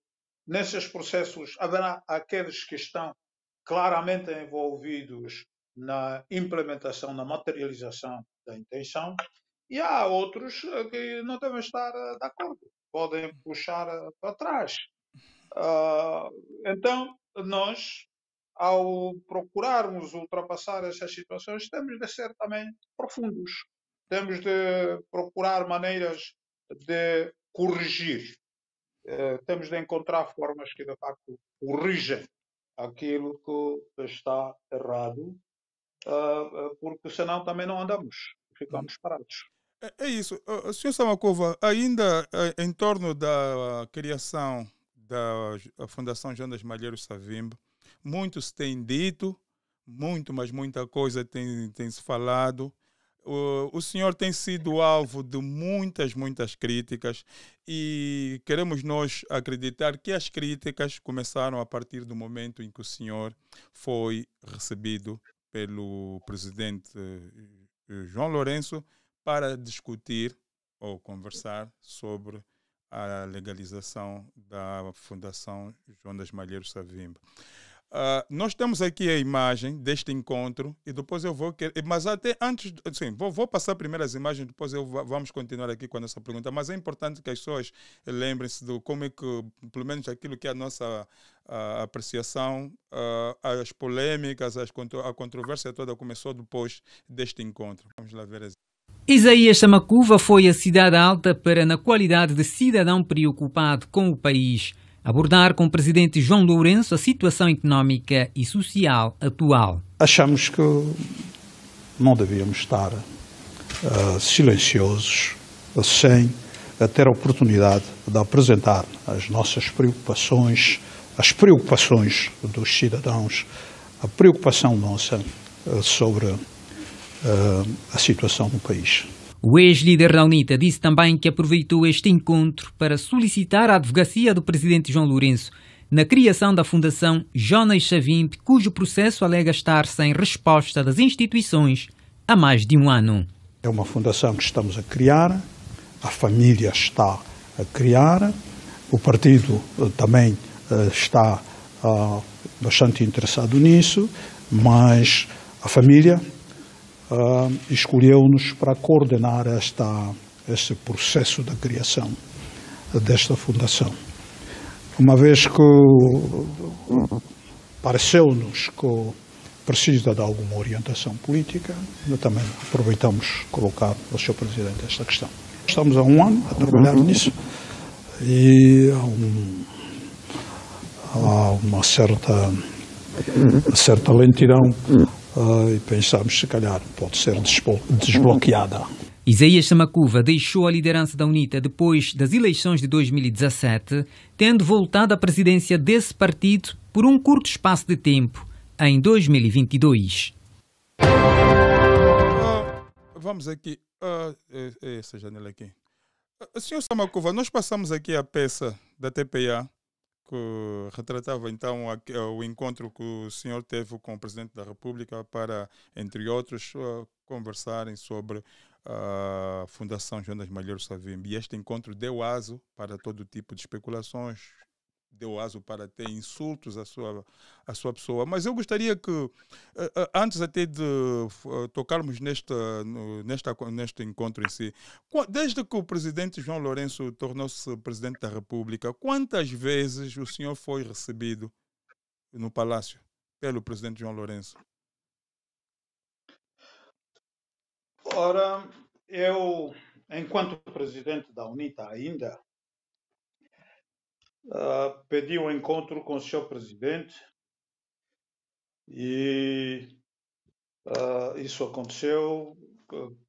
nesses processos haverá aqueles que estão claramente envolvidos na implementação, na materialização da intenção, e há outros que não devem estar de acordo, podem puxar para trás. Então, nós, ao procurarmos ultrapassar essas situações, temos de ser também profundos. Temos de procurar maneiras de corrigir. Temos de encontrar formas que, de facto, corrigem aquilo que está errado, porque senão também não andamos, ficamos parados. É isso. Sr. Samakova, ainda em torno da criação da Fundação Jonas Malheiro Savimbi, muito se tem dito, mas muita coisa tem se falado. O senhor tem sido alvo de muitas críticas e queremos nós acreditar que as críticas começaram a partir do momento em que o senhor foi recebido pelo presidente João Lourenço para discutir ou conversar sobre a legalização da Fundação João das Malheiros Savimbi. Nós temos aqui a imagem deste encontro e depois eu vou... Mas até antes... Sim, vou passar primeiro as imagens, depois vamos continuar aqui com a nossa pergunta. Mas é importante que as pessoas lembrem-se de como é que, pelo menos aquilo que é a nossa apreciação, as polêmicas, a controvérsia toda começou depois deste encontro. Vamos lá ver as... Isaías Samakuva foi a Cidade Alta para, na qualidade de cidadão preocupado com o país, abordar com o presidente João Lourenço a situação económica e social atual. Achamos que não devíamos estar silenciosos, sem ter a oportunidade de apresentar as nossas preocupações, as preocupações dos cidadãos, a preocupação nossa sobre a situação no país. O ex-líder da UNITA disse também que aproveitou este encontro para solicitar a advocacia do presidente João Lourenço na criação da Fundação Jonas Savimbi, cujo processo alega estar sem resposta das instituições há mais de um ano. É uma fundação que estamos a criar, a família está a criar, o partido também está bastante interessado nisso, mas a família escolheu-nos para coordenar este processo da criação desta fundação. Uma vez que pareceu-nos que precisa de alguma orientação política, também aproveitamos colocar ao Sr. Presidente esta questão. Estamos há um ano a trabalhar nisso e há uma certa lentidão e pensamos, se calhar, pode ser desbloqueada. Isaías Samakuva deixou a liderança da UNITA depois das eleições de 2017, tendo voltado à presidência desse partido por um curto espaço de tempo, em 2022. Vamos aqui. Essa janela aqui. Senhor Samakuva, nós passamos aqui a peça da TPA que retratava então o encontro que o senhor teve com o Presidente da República para, entre outros, conversarem sobre a Fundação João das Malheiros Savimbi. E este encontro deu aso para todo tipo de especulações, deu aso para ter insultos à sua pessoa. Mas eu gostaria que, antes até de tocarmos neste encontro em si, desde que o presidente João Lourenço tornou-se presidente da República, quantas vezes o senhor foi recebido no Palácio pelo presidente João Lourenço? Ora, eu, enquanto presidente da UNITA ainda, pedi um encontro com o Sr. Presidente e isso aconteceu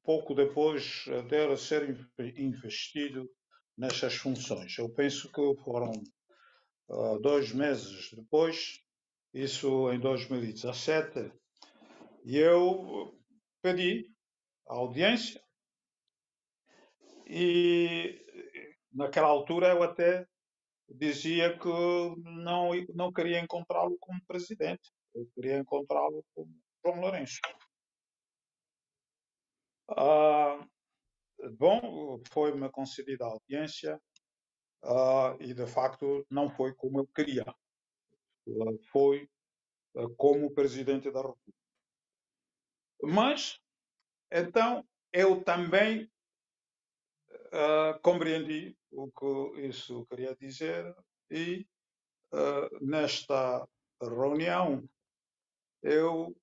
pouco depois de ser investido nessas funções. Eu penso que foram 2 meses depois, isso em 2017, e eu pedi a audiência e naquela altura eu até dizia que não queria encontrá-lo como presidente, eu queria encontrá-lo como João Lourenço. Bom, foi-me concedida a audiência e de facto não foi como eu queria, foi como presidente da República. Mas então eu também compreendi o que isso queria dizer e nesta reunião eu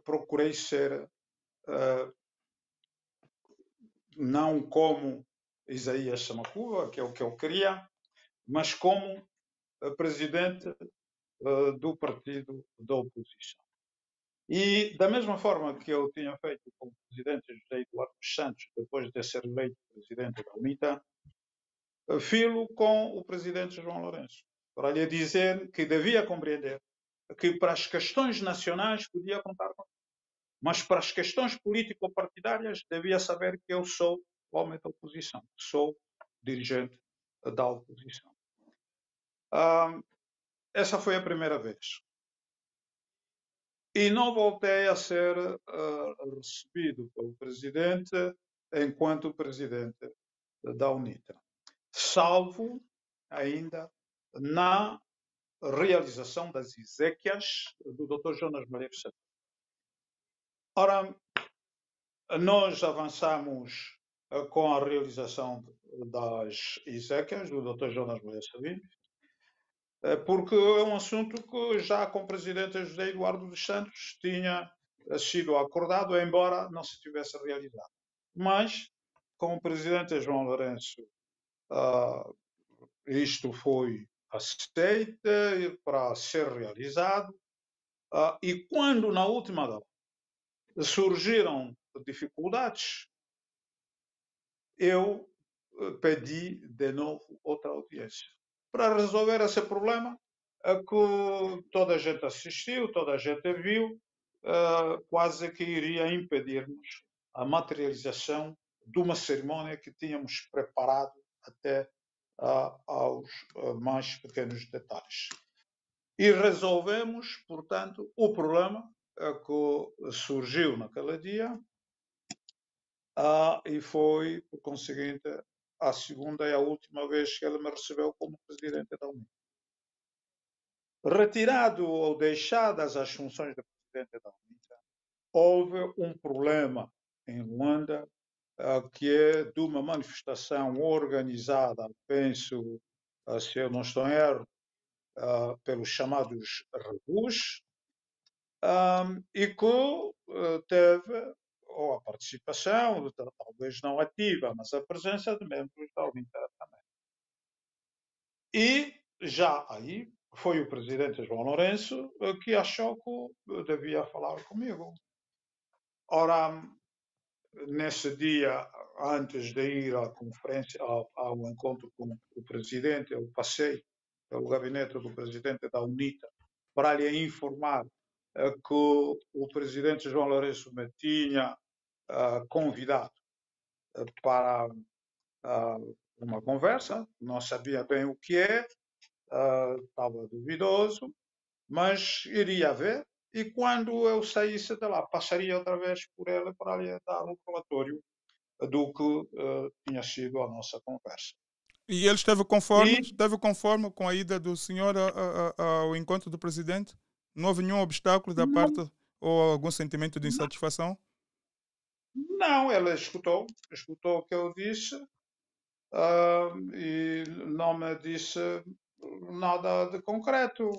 procurei ser não como Isaías Samakuva, que é o que eu queria, mas como presidente do partido da oposição. E da mesma forma que eu tinha feito com o presidente José Eduardo dos Santos, depois de ser eleito presidente da UNITA, filo com o presidente João Lourenço, para lhe dizer que devia compreender que para as questões nacionais podia contar comigo, mas para as questões político-partidárias devia saber que eu sou homem da oposição, sou dirigente da oposição. Essa foi a primeira vez. E não voltei a ser recebido pelo presidente enquanto presidente da UNITA, salvo ainda na realização das exéquias do Dr. Jonas Malheiro Savimbi. Ora, nós avançamos com a realização das exéquias do Dr. Jonas Malheiro Savimbi, porque é um assunto que já com o presidente José Eduardo dos Santos tinha sido acordado, embora não se tivesse realizado. Mas, com o presidente João Lourenço, isto foi aceito para ser realizado, e quando na última data surgiram dificuldades, eu pedi de novo outra audiência para resolver esse problema que toda a gente assistiu, toda a gente viu, quase que iria impedir-nos a materialização de uma cerimónia que tínhamos preparado até aos mais pequenos detalhes. E resolvemos, portanto, o problema que surgiu naquele dia, e foi, por conseguinte, a segunda e a última vez que ele me recebeu como presidente da UNITA. Retirado ou deixadas as funções de presidente da UNITA, houve um problema em Luanda, que é de uma manifestação organizada, penso, se eu não estou em erro, pelos chamados rebus, e que teve ou a participação, talvez não ativa, mas a presença de membros da UNITA também. E já aí foi o presidente João Lourenço que achou que devia falar comigo. Ora, nesse dia, antes de ir à conferência, ao encontro com o presidente, eu passei pelo gabinete do presidente da UNITA para lhe informar que o presidente João Lourenço me tinha convidado para uma conversa, não sabia bem o que é, estava duvidoso, mas iria ver, e quando eu saísse de lá, passaria outra vez por ele para lhe dar um relatório do que tinha sido a nossa conversa. E ele esteve conforme? Esteve conforme com a ida do senhor ao encontro do presidente? Não houve nenhum obstáculo da parte ou algum sentimento de insatisfação? Não, ele escutou o que eu disse e não me disse nada de concreto.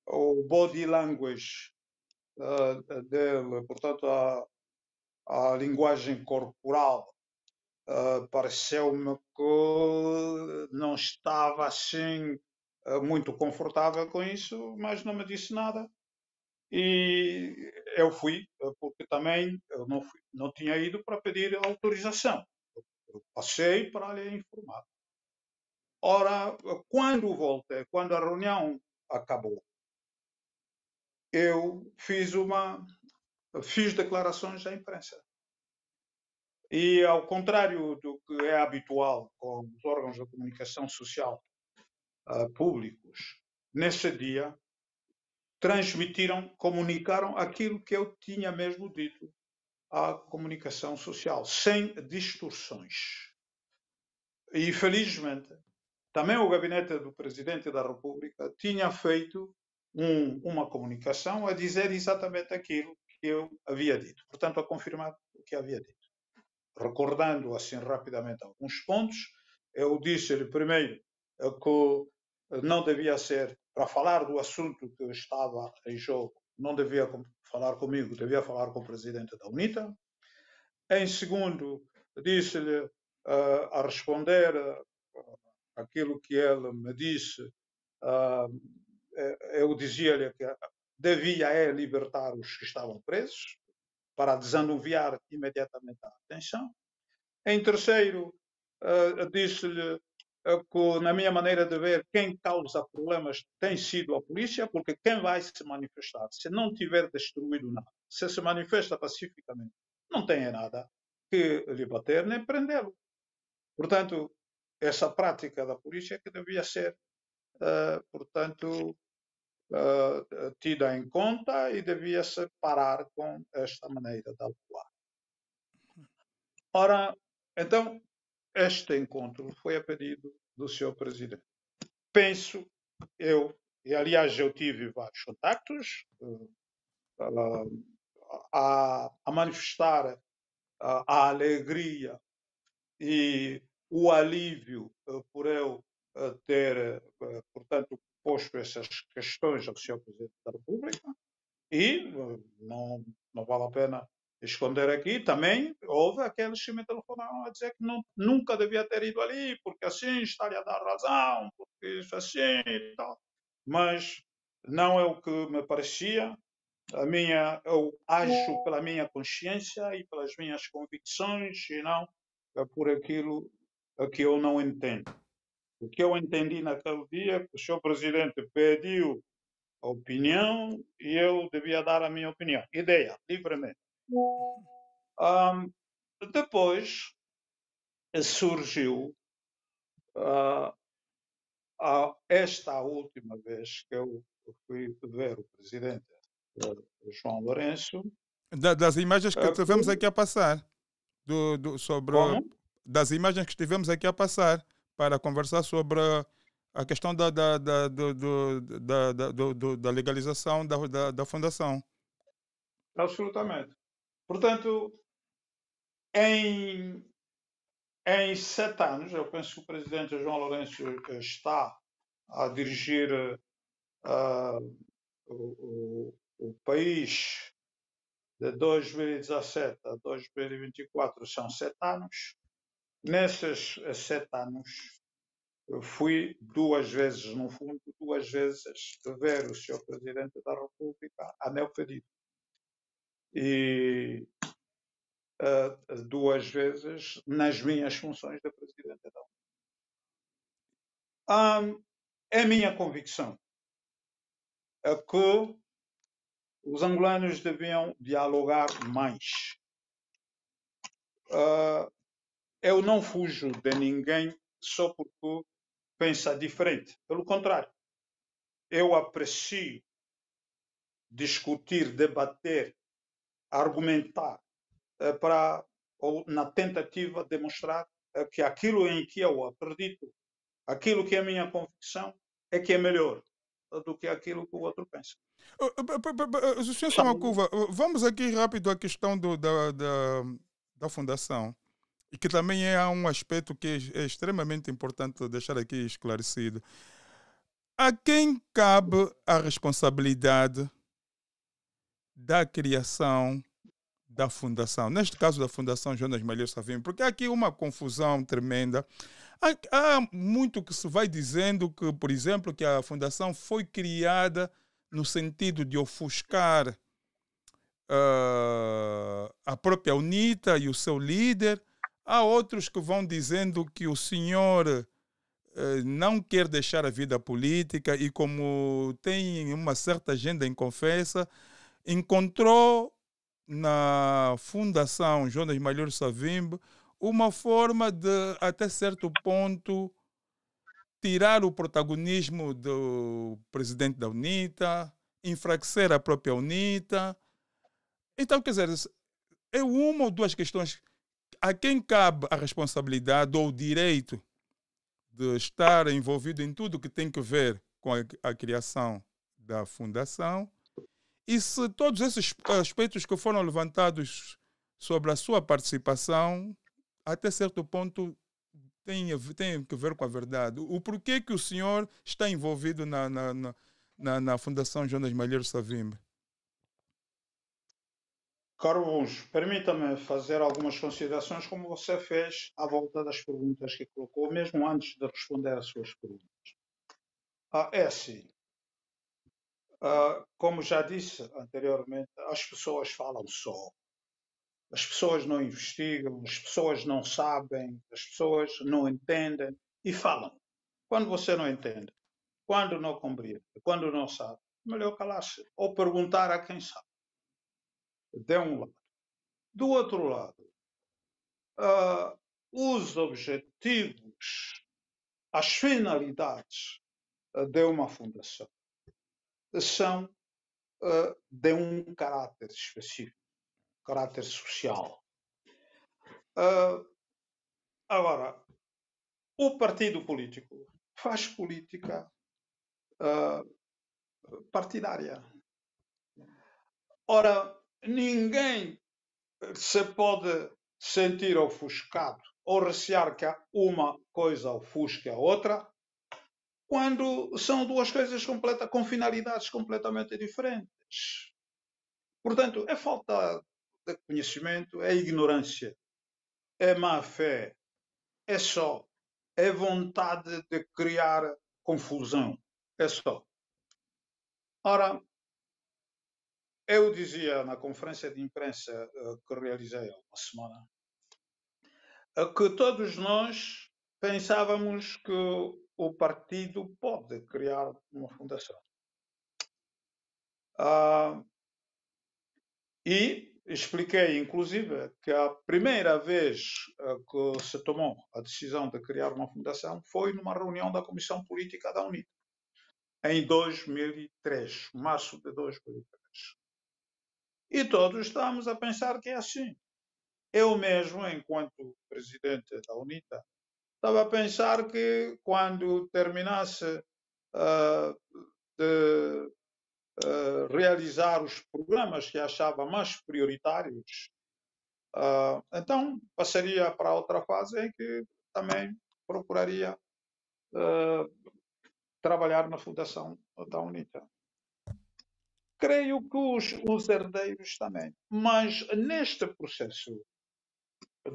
O body language dele, portanto, a linguagem corporal, pareceu-me que não estava assim muito confortável com isso, mas não me disse nada. E eu fui, porque também eu não tinha ido para pedir autorização. Eu passei para lhe informar. Ora, quando voltei, quando a reunião acabou, eu fiz declarações à imprensa. E, ao contrário do que é habitual com os órgãos de comunicação social públicos, nesse dia comunicaram aquilo que eu tinha mesmo dito à comunicação social, sem distorções. E, felizmente, também o gabinete do Presidente da República tinha feito uma comunicação a dizer exatamente aquilo que eu havia dito. Portanto, a confirmar o que havia dito. Recordando assim rapidamente alguns pontos, eu disse-lhe primeiro que não devia ser, para falar do assunto que estava em jogo, não devia falar comigo, devia falar com o presidente da UNITA. Em segundo, disse-lhe a responder aquilo que ele me disse, eu dizia-lhe que devia libertar os que estavam presos, para desanuviar imediatamente a atenção. Em terceiro, disse-lhe que, na minha maneira de ver, quem causa problemas tem sido a polícia, porque quem vai se manifestar, se não tiver destruído nada, se manifesta pacificamente, não tem nada que lhe bater nem prendê-lo. Portanto, essa prática da polícia que devia ser, portanto, tida em conta e devia-se parar com esta maneira de atuar. Ora, Então, este encontro foi a pedido do Sr. Presidente. Penso eu, e aliás eu tive vários contactos a manifestar a alegria e o alívio por eu ter, portanto, posto essas questões ao Sr. Presidente da República e não vale a pena esconder aqui, também houve aqueles que me telefonaram a dizer que nunca devia ter ido ali, porque assim está-lhe a dar razão, porque isso assim e tal. Mas não é o que me parecia. Eu ajo pela minha consciência e pelas minhas convicções e não por aquilo que eu não entendo. O que eu entendi naquele dia, que o Sr. Presidente pediu a opinião e eu devia dar a minha opinião. Ideia, livremente. Depois surgiu esta última vez que eu fui ver o presidente João Lourenço. Das imagens que tivemos aqui a passar, sobre Como? das imagens que estivemos aqui a passar para conversar sobre a questão da legalização da fundação. Absolutamente. Portanto, em 7 anos, eu penso que o presidente João Lourenço está a dirigir o país de 2017 a 2024, são 7 anos. Nesses 7 anos, fui 2 vezes, no fundo, 2 vezes ver o Sr. Presidente da República a meu pedido. E 2 vezes nas minhas funções de Presidente da República. É minha convicção que os angolanos deviam dialogar mais. Eu não fujo de ninguém só porque pensa diferente. Pelo contrário, eu aprecio discutir, debater, argumentar ou na tentativa de demonstrar que aquilo em que eu acredito, aquilo que é a minha convicção, é que é melhor do que aquilo que o outro pensa. Sr. Samakuva, vamos aqui rápido à questão da fundação, e que também é um aspecto que é extremamente importante deixar aqui esclarecido. A quem cabe a responsabilidade da criação da fundação? Neste caso da Fundação Jonas Malheiro Savimbi, porque há aqui uma confusão tremenda. Há muito que se vai dizendo que, por exemplo, que a fundação foi criada no sentido de ofuscar a própria UNITA e o seu líder. Há outros que vão dizendo que o senhor não quer deixar a vida política e, como tem uma certa agenda em confessa, encontrou na Fundação Jonas Malheiro Savimbi uma forma de, até certo ponto, tirar o protagonismo do presidente da UNITA, enfraquecer a própria UNITA. Então, quer dizer, é uma ou duas questões a quem cabe a responsabilidade ou o direito de estar envolvido em tudo que tem que ver com a criação da fundação, e se todos esses aspectos que foram levantados sobre a sua participação, até certo ponto, tem que ver com a verdade. O porquê que o senhor está envolvido na Fundação Jonas Malheiro Savimbi? Caro Luís, permita-me fazer algumas considerações como você fez à volta das perguntas que colocou, mesmo antes de responder às suas perguntas. É assim, como já disse anteriormente, as pessoas falam só. As pessoas não investigam, as pessoas não sabem, as pessoas não entendem e falam. Quando você não entende, quando não compreende, quando não sabe, melhor calar-se ou perguntar a quem sabe. De um lado. Do outro lado, os objetivos, as finalidades de uma fundação são de um caráter específico, caráter social. Agora, o partido político faz política partidária. Ora, ninguém se pode sentir ofuscado ou recear que uma coisa ofusque a outra quando são duas coisas com finalidades completamente diferentes. Portanto, é falta de conhecimento, é ignorância, é má fé, é vontade de criar confusão. É só. Ora, eu dizia na conferência de imprensa que realizei há uma semana que todos nós pensávamos que o partido pode criar uma fundação. E expliquei, inclusive, que a primeira vez que se tomou a decisão de criar uma fundação foi numa reunião da Comissão Política da UNITA, em 2003, março de 2003. E todos estávamos a pensar que é assim. Eu mesmo, enquanto presidente da UNITA, estava a pensar que quando terminasse de realizar os programas que achava mais prioritários, então passaria para outra fase em que também procuraria trabalhar na fundação da UNITA. Creio que os herdeiros também. Mas neste processo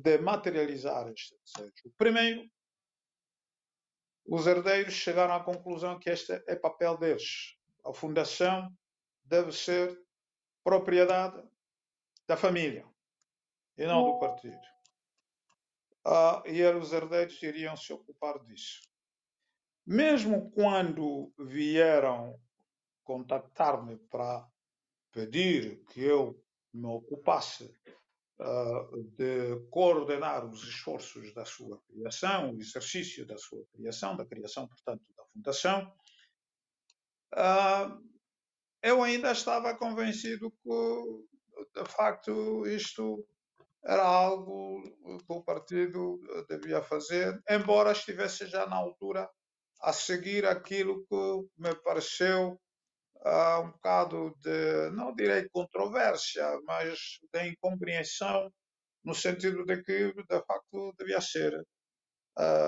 de materializar este desejo, primeiro, os herdeiros chegaram à conclusão que este é papel deles. A fundação deve ser propriedade da família e não do partido. E os herdeiros iriam se ocupar disso. Mesmo quando vieram contactar-me para pedir que eu me ocupasse de coordenar os esforços da sua criação, o exercício da sua criação, da criação, portanto, da fundação, eu ainda estava convencido que, de facto, isto era algo que o partido devia fazer, embora estivesse já na altura a seguir aquilo que me pareceu um bocado de, não direi controvérsia, mas de incompreensão, no sentido de que, de facto, devia ser,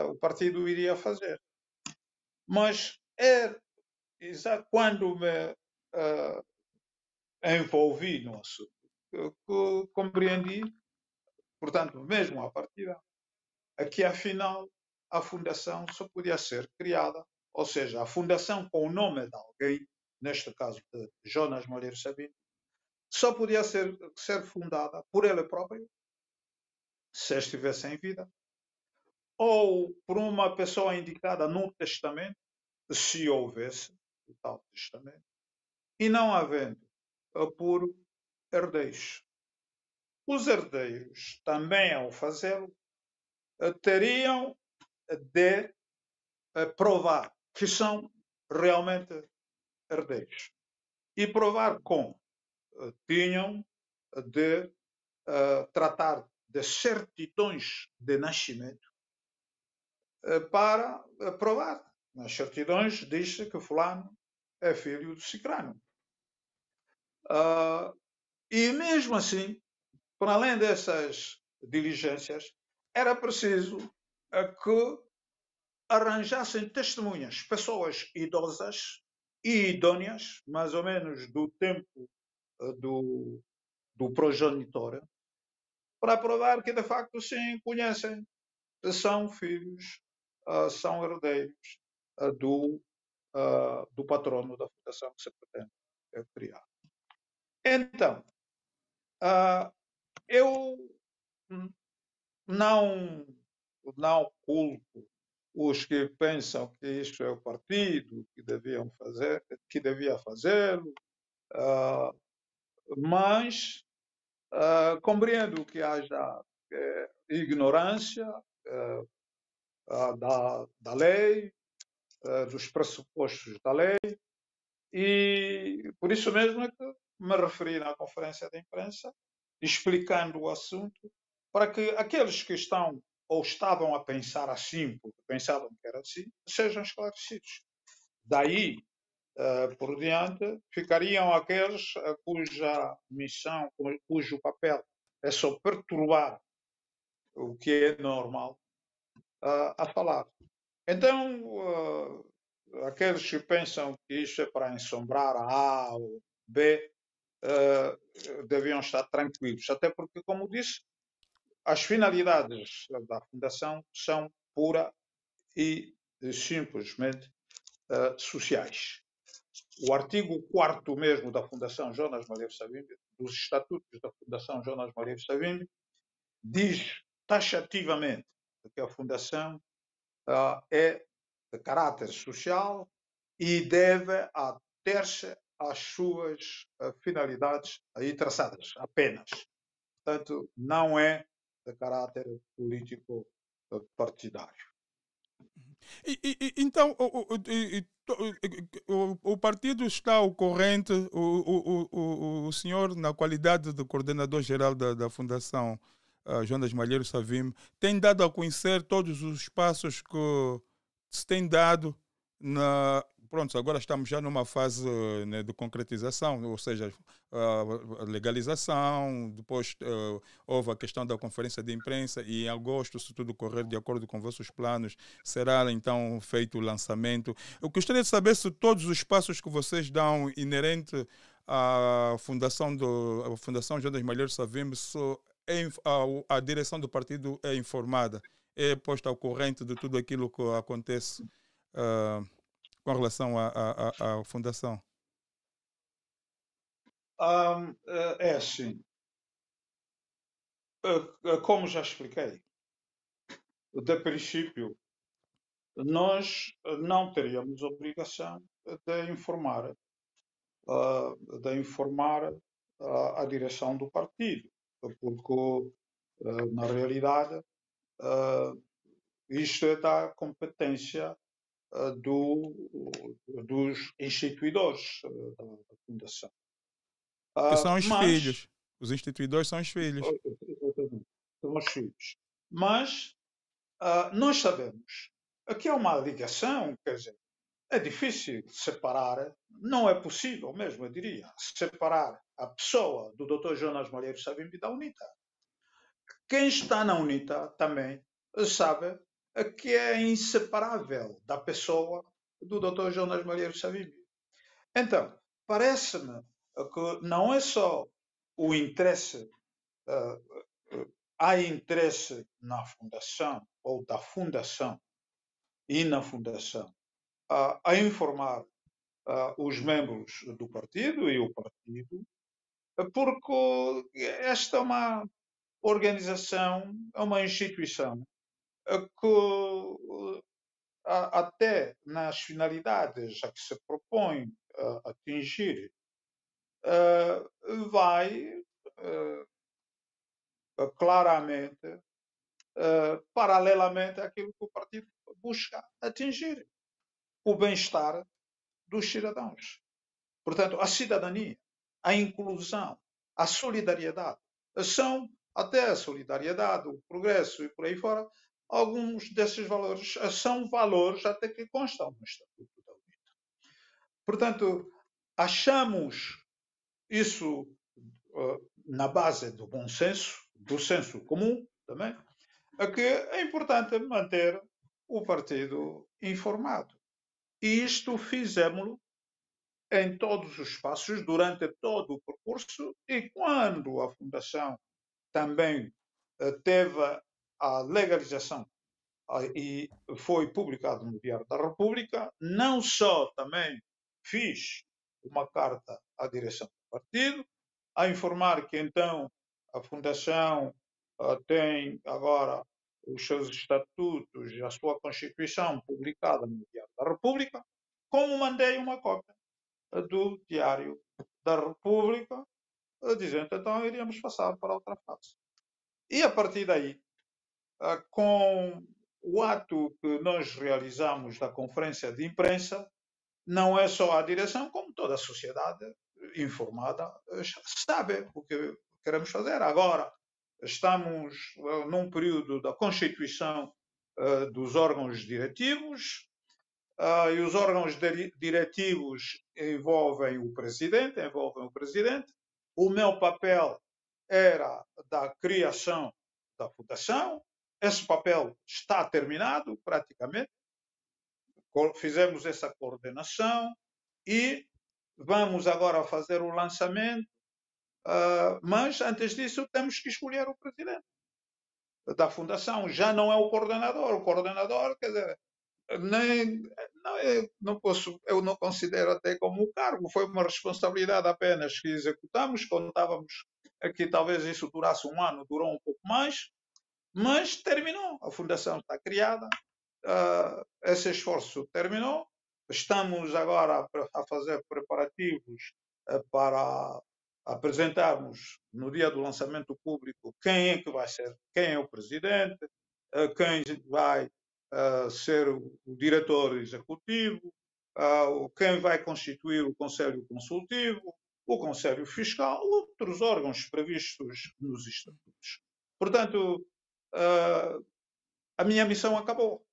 o partido iria fazer. Mas quando me envolvi no assunto, que compreendi, portanto, mesmo à partida, que afinal a fundação só podia ser criada, ou seja, a fundação com o nome de alguém, neste caso de Jonas Malheiro Sabino, só podia ser fundada por ele próprio, se estivesse em vida, ou por uma pessoa indicada no testamento, se houvesse o tal testamento, e não havendo por herdeiros. Os herdeiros, também ao fazê-lo, teriam de provar que são realmente herdeiros. E provar como? Tinham de tratar de certidões de nascimento para provar. Nas certidões diz-se que fulano é filho de cicrano. E mesmo assim, para além dessas diligências, era preciso que arranjassem testemunhas, pessoas idosas e idôneas, mais ou menos do tempo do progenitor, para provar que de facto sim conhecem, são filhos, são herdeiros do patrono da fundação que se pretende criar. Então, eu não culpo os que pensam que isto é o partido que devia fazê-lo, mas compreendo que haja ignorância da lei, dos pressupostos da lei, e por isso mesmo é que me referi na conferência de imprensa, explicando o assunto, para que aqueles que estão ou estavam a pensar assim, porque pensavam que era assim, sejam esclarecidos. Daí por diante, ficariam aqueles cuja missão, cujo papel é só perturbar o que é normal a falar. Então, aqueles que pensam que isto é para ensombrar a A ou B, deviam estar tranquilos, até porque, como disse, as finalidades da Fundação são pura e simplesmente sociais. O artigo 4º mesmo da Fundação Jonas Malheiro Savimbi, dos estatutos da Fundação Jonas Malheiro Savimbi, diz taxativamente que a Fundação é de caráter social e deve ater-se às suas finalidades aí traçadas, apenas. Portanto, não é de caráter político partidário. Então, o partido está ao corrente, o senhor, na qualidade de coordenador geral da Fundação Jonas Malheiro Savimbi, tem dado a conhecer todos os passos que se tem dado pronto, agora estamos já numa fase, né, de concretização, ou seja, a legalização, depois houve a questão da conferência de imprensa e em agosto, se tudo correr de acordo com vossos planos, será então feito o lançamento. Eu gostaria de saber se todos os passos que vocês dão inerente à Fundação Jonas Malheiro Savimbi, a direção do partido é informada, é posta ao corrente de tudo aquilo que acontece com relação à Fundação? É assim. Como já expliquei, de princípio, nós não teríamos obrigação de informar a direção do partido, porque, na realidade, isto é da competência dos instituidores da Fundação. Que são os filhos. Os instituidores são os filhos. São os filhos. Mas nós sabemos que há uma ligação, quer dizer, é difícil separar, não é possível mesmo, eu diria, separar a pessoa do Dr. Jonas Malheiro Savimbi da UNITA. Quem está na UNITA também sabe que é inseparável da pessoa do Dr. Jonas Malheiro Savimbi. Então, parece-me que não é só o interesse, há interesse na Fundação, ou da Fundação, e na Fundação, a informar os membros do partido e o partido, porque esta é uma organização, é uma instituição que até nas finalidades a que se propõe atingir, vai claramente paralelamente àquilo que o partido busca atingir, o bem-estar dos cidadãos. Portanto, a cidadania, a inclusão, a solidariedade, são até a solidariedade, o progresso e por aí fora, alguns desses valores são valores até que constam no Estatuto da UNITA. Portanto, achamos isso na base do bom senso, do senso comum também, que é importante manter o partido informado. E isto fizemos-lo em todos os passos, durante todo o percurso, e quando a Fundação também teve a legalização e foi publicado no Diário da República, não só também fiz uma carta à direção do partido, a informar que então a Fundação tem agora os seus estatutos e a sua Constituição publicada no Diário da República, como mandei uma cópia do Diário da República, dizendo então iríamos passar para outra fase. E a partir daí, com o ato que nós realizamos da conferência de imprensa, não é só a direção, como toda a sociedade informada sabe o que queremos fazer. Agora, estamos num período da constituição dos órgãos diretivos, e os órgãos diretivos envolvem o presidente. O meu papel era da criação da fundação. Esse papel está terminado praticamente. Fizemos essa coordenação e vamos agora fazer o lançamento, mas antes disso temos que escolher o presidente da fundação. Já não é o coordenador, quer dizer, nem, eu não considero até como um cargo, foi uma responsabilidade apenas que executamos. Contávamos que talvez isso durasse um ano, durou um pouco mais, mas terminou, a fundação está criada, esse esforço terminou. Estamos agora a fazer preparativos para apresentarmos no dia do lançamento público quem é que vai ser, quem é o presidente, quem vai ser o diretor executivo, quem vai constituir o Conselho Consultivo, o Conselho Fiscal, outros órgãos previstos nos estatutos. Portanto, a minha missão acabou.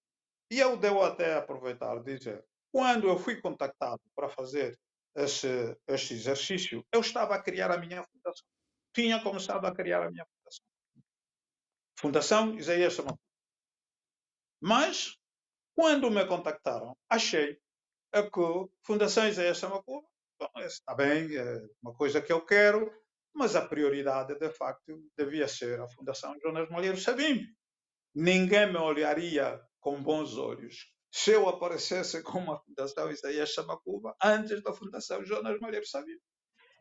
E eu devo até aproveitar e dizer, quando eu fui contactado para fazer este exercício, eu estava a criar a minha fundação. Tinha começado a criar a minha fundação. Fundação Isaías Samacuva. Mas, quando me contactaram, achei que Fundação Isaías Samacuva, está bem, é uma coisa que eu quero, mas a prioridade, de facto, devia ser a Fundação Jonas Malheiro Savimbi. Ninguém me olharia com bons olhos se eu aparecesse com uma Fundação Isaías Samacuva antes da Fundação Jonas Malheiro Savimbi.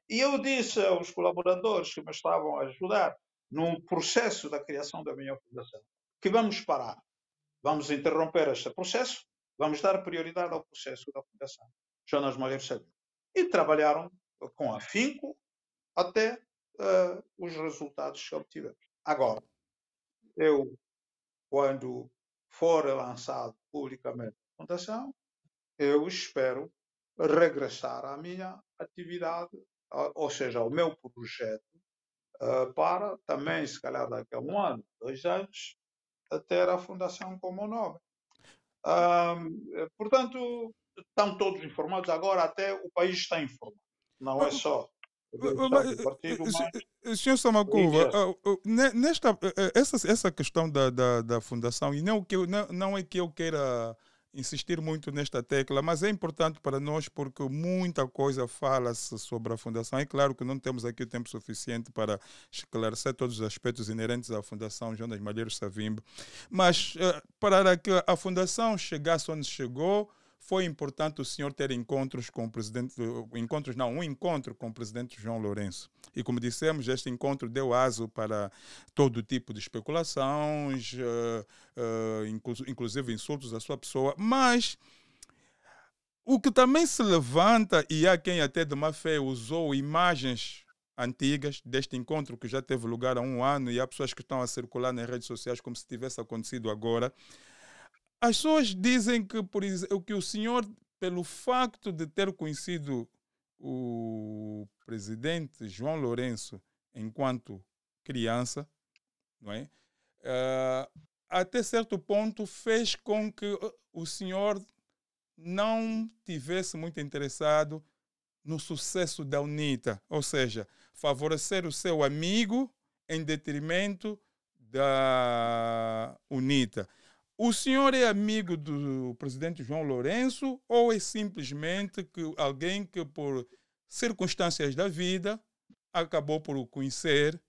E eu disse aos colaboradores que me estavam a ajudar no processo da criação da minha fundação que vamos parar, vamos interromper este processo, vamos dar prioridade ao processo da Fundação Jonas Malheiro Savimbi. E trabalharam com afinco até os resultados que obtivemos. Agora, eu, quando for lançado publicamente a fundação, eu espero regressar à minha atividade, ou seja, ao meu projeto, para também, se calhar daqui a um ano, 2 anos, ter a fundação como nome. Portanto, estão todos informados agora, até o país está informado. Não é só do partido, mas... Senhor Samacuva, essa questão da fundação, e não é que eu queira insistir muito nesta tecla, mas é importante para nós porque muita coisa fala-se sobre a fundação. É claro que não temos aqui o tempo suficiente para esclarecer todos os aspectos inerentes à Fundação Jonas Malheiro Savimbi, mas para que a fundação chegasse onde chegou, foi importante o senhor ter um encontro com o presidente João Lourenço. E como dissemos, este encontro deu aso para todo tipo de especulações, inclusive insultos à sua pessoa. Mas o que também se levanta, e há quem até de má fé usou imagens antigas deste encontro que já teve lugar há um ano, e há pessoas que estão a circular nas redes sociais como se tivesse acontecido agora. As pessoas dizem que, por exemplo, que o senhor, pelo facto de ter conhecido o presidente João Lourenço enquanto criança, não é? Até certo ponto fez com que o senhor não tivesse muito interessado no sucesso da UNITA, ou seja, favorecer o seu amigo em detrimento da UNITA. O senhor é amigo do presidente João Lourenço ou é simplesmente alguém que, por circunstâncias da vida, acabou por o conhecer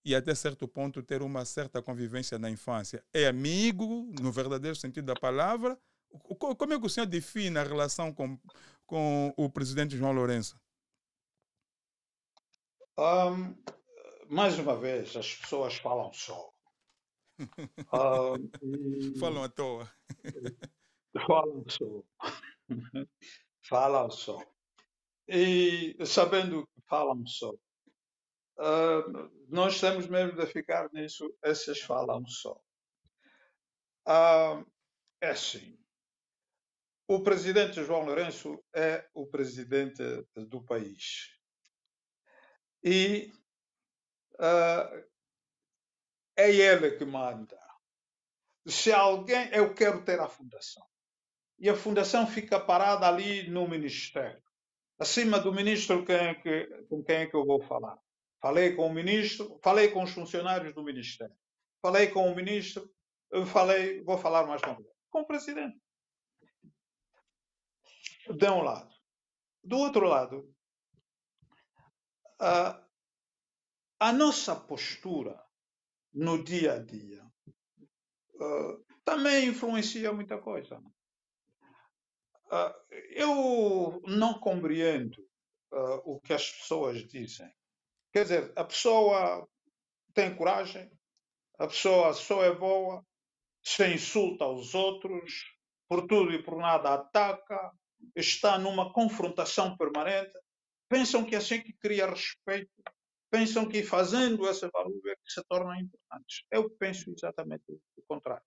e até certo ponto ter uma certa convivência na infância? É amigo, no verdadeiro sentido da palavra? Como é que o senhor define a relação com o presidente João Lourenço? Mais uma vez, as pessoas falam só. Falam à toa. Falam só. E sabendo que falam só, nós temos mesmo de ficar nisso, esses falam só. É assim. O presidente João Lourenço é o presidente do país. E é ele que manda. Se alguém, eu quero ter a fundação. E a fundação fica parada ali no ministério. Acima do ministro, com quem é que eu vou falar? Falei com o ministro, falei com os funcionários do ministério. Falei com o ministro, vou falar mais com o presidente. De um lado. Do outro lado, a nossa postura no dia a dia também influencia muita coisa. Eu não compreendo o que as pessoas dizem. Quer dizer, a pessoa tem coragem, a pessoa só é boa, se insulta aos outros, por tudo e por nada ataca, está numa confrontação permanente. Pensam que assim que cria respeito, pensam que fazendo essa valor é que se tornam importantes. Eu penso exatamente o contrário.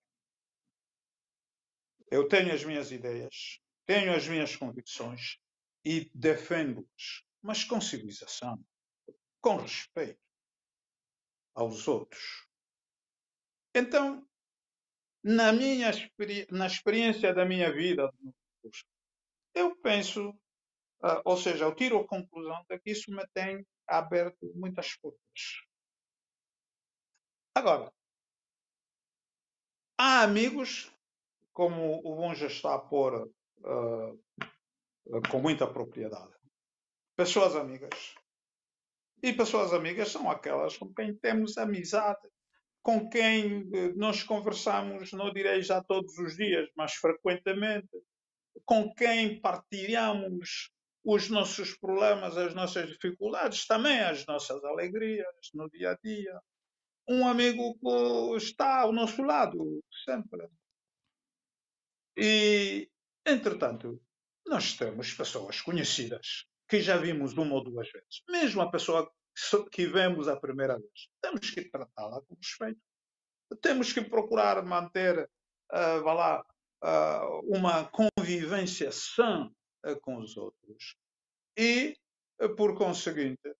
Eu tenho as minhas ideias, tenho as minhas convicções e defendo-as, mas com civilização, com respeito aos outros. Então, na experiência da minha vida, eu penso, ou seja, eu tiro a conclusão de que isso me tem aberto muitas portas. Agora, há amigos, como o Bom já está a pôr com muita propriedade, pessoas amigas. E pessoas amigas são aquelas com quem temos amizade, com quem nós conversamos, não direi já todos os dias, mas frequentemente, com quem partilhamos os nossos problemas, as nossas dificuldades, também as nossas alegrias no dia a dia. Um amigo que está ao nosso lado, sempre. E, entretanto, nós temos pessoas conhecidas que já vimos uma ou duas vezes. Mesmo a pessoa que vemos a primeira vez, temos que tratá-la com respeito. Temos que procurar manter, uma convivência sã com os outros. E, por conseguinte,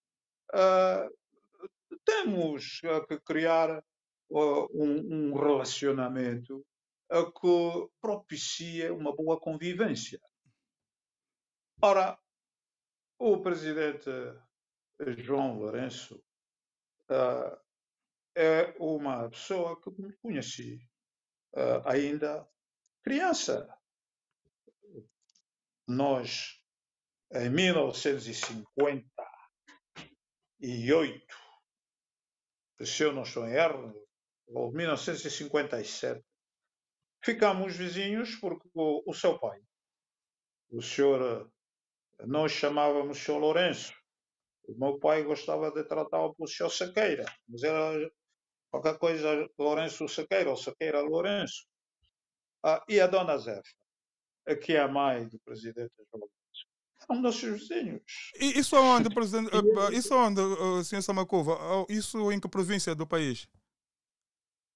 temos que criar um relacionamento que propicie uma boa convivência. Ora, o presidente João Lourenço é uma pessoa que conheci ainda criança. Nós, em 1958, se eu não estou em erro, ou 1957, ficámos vizinhos porque o seu pai, o senhor, nós chamávamos o senhor Lourenço. O meu pai gostava de tratá-lo por senhor Sequeira, mas era qualquer coisa Lourenço Sequeira, ou Sequeira Lourenço. E a dona Zefa, que é a mãe do presidente João Lourenço, são nossos vizinhos. E isso aonde, presidente? Isso aonde, senhor Samacuva? Isso em que província do país?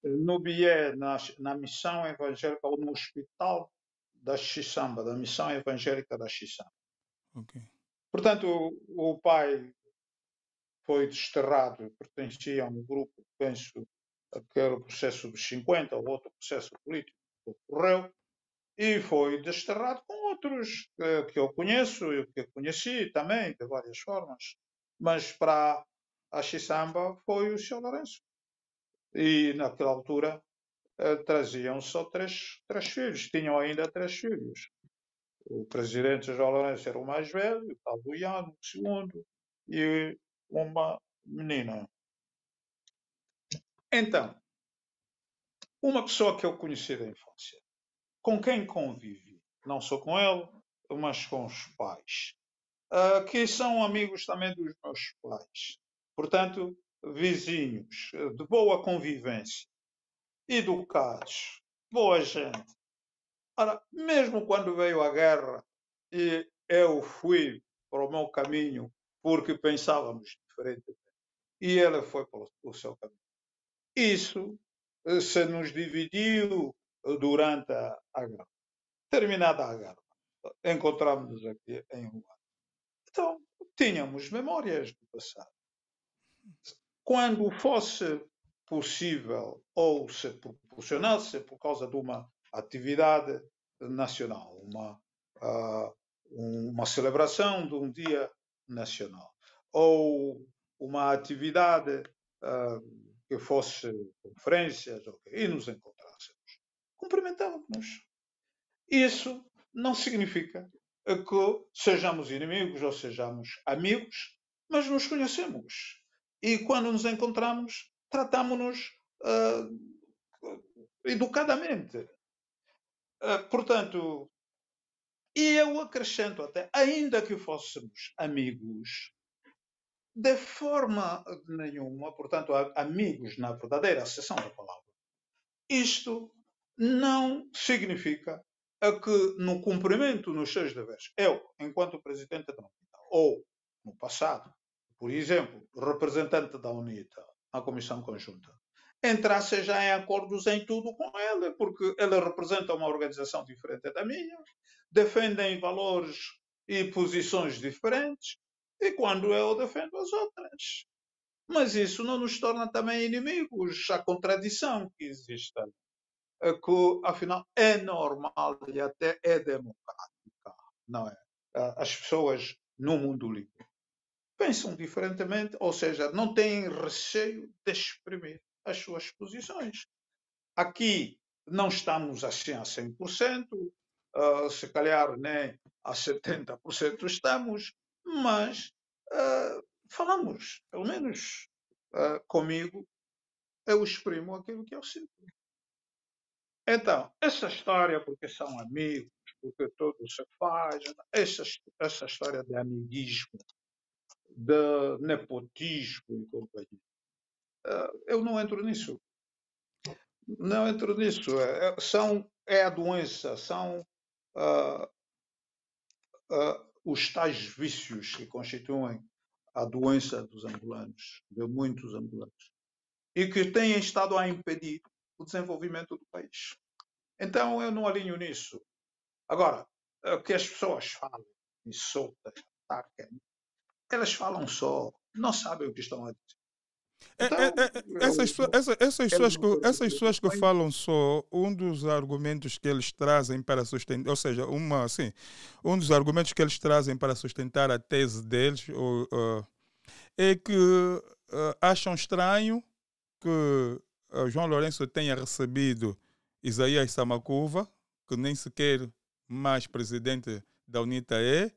No Bié, na Missão Evangélica, ou no Hospital da Xissamba, da Missão Evangélica da Xissamba. Okay. Portanto, o pai foi desterrado, pertencia a um grupo, penso, que era o processo dos 50, ou outro processo político que ocorreu, e foi desterrado com outros que eu conheço, e que conheci também, de várias formas. Mas para a Xissamba foi o Sr. Lourenço. E naquela altura traziam só três filhos, tinham ainda 3 filhos. O presidente João Lourenço era o mais velho, estava o Iano, o segundo, e uma menina. Então, uma pessoa que eu conheci da infância, com quem convivi, não só com ele, mas com os pais, que são amigos também dos meus pais. Portanto, vizinhos, de boa convivência, educados, boa gente. Ora, mesmo quando veio a guerra e eu fui para o meu caminho porque pensávamos diferente, e ele foi para o seu caminho. Isso se nos dividiu durante a guerra. Terminada a guerra, encontramos-nos aqui em Luanda. Então, tínhamos memórias do passado. Quando fosse possível ou ser proporcional, ser por causa de uma atividade nacional, uma celebração de um dia nacional, ou uma atividade que fosse conferências, e nos encontrássemos. Cumprimentávamos. Isso não significa que sejamos inimigos ou sejamos amigos, mas nos conhecemos. E quando nos encontramos, tratamos-nos educadamente. Portanto, e eu acrescento até, ainda que fôssemos amigos, de forma nenhuma, portanto, amigos na verdadeira acessão da palavra, isto não significa que no cumprimento dos seus deveres, eu, enquanto presidente da UNITA, ou no passado, por exemplo, representante da UNITA na Comissão Conjunta, entrasse já em acordos em tudo com ele, porque ele representa uma organização diferente da minha, defendem valores e posições diferentes, e quando eu defendo as outras. Mas isso não nos torna também inimigos. A contradição que existe, que afinal é normal e até é democrática, não é? As pessoas no mundo livre pensam diferentemente, ou seja, não têm receio de exprimir as suas posições. Aqui não estamos assim a 100%, se calhar nem a 70% estamos, mas falamos, pelo menos comigo, eu exprimo aquilo que eu sinto. Então, essa história, porque são amigos, porque tudo se faz, essa história de amiguismo, de nepotismo e companhia, eu não entro nisso. Não entro nisso. É a doença, são os tais vícios que constituem a doença dos angolanos, de muitos angolanos, e que têm estado a impedir o desenvolvimento do país. Então, eu não alinho nisso. Agora, o que as pessoas falam, insultam, atacam, elas falam só, não sabem o que estão a dizer. Então, essas pessoas que falam só, um dos argumentos que eles trazem para sustentar, ou seja, um dos argumentos que eles trazem para sustentar a tese deles é que acham estranho que João Lourenço tenha recebido Isaías Samakuva, que nem sequer mais presidente da UNITA é,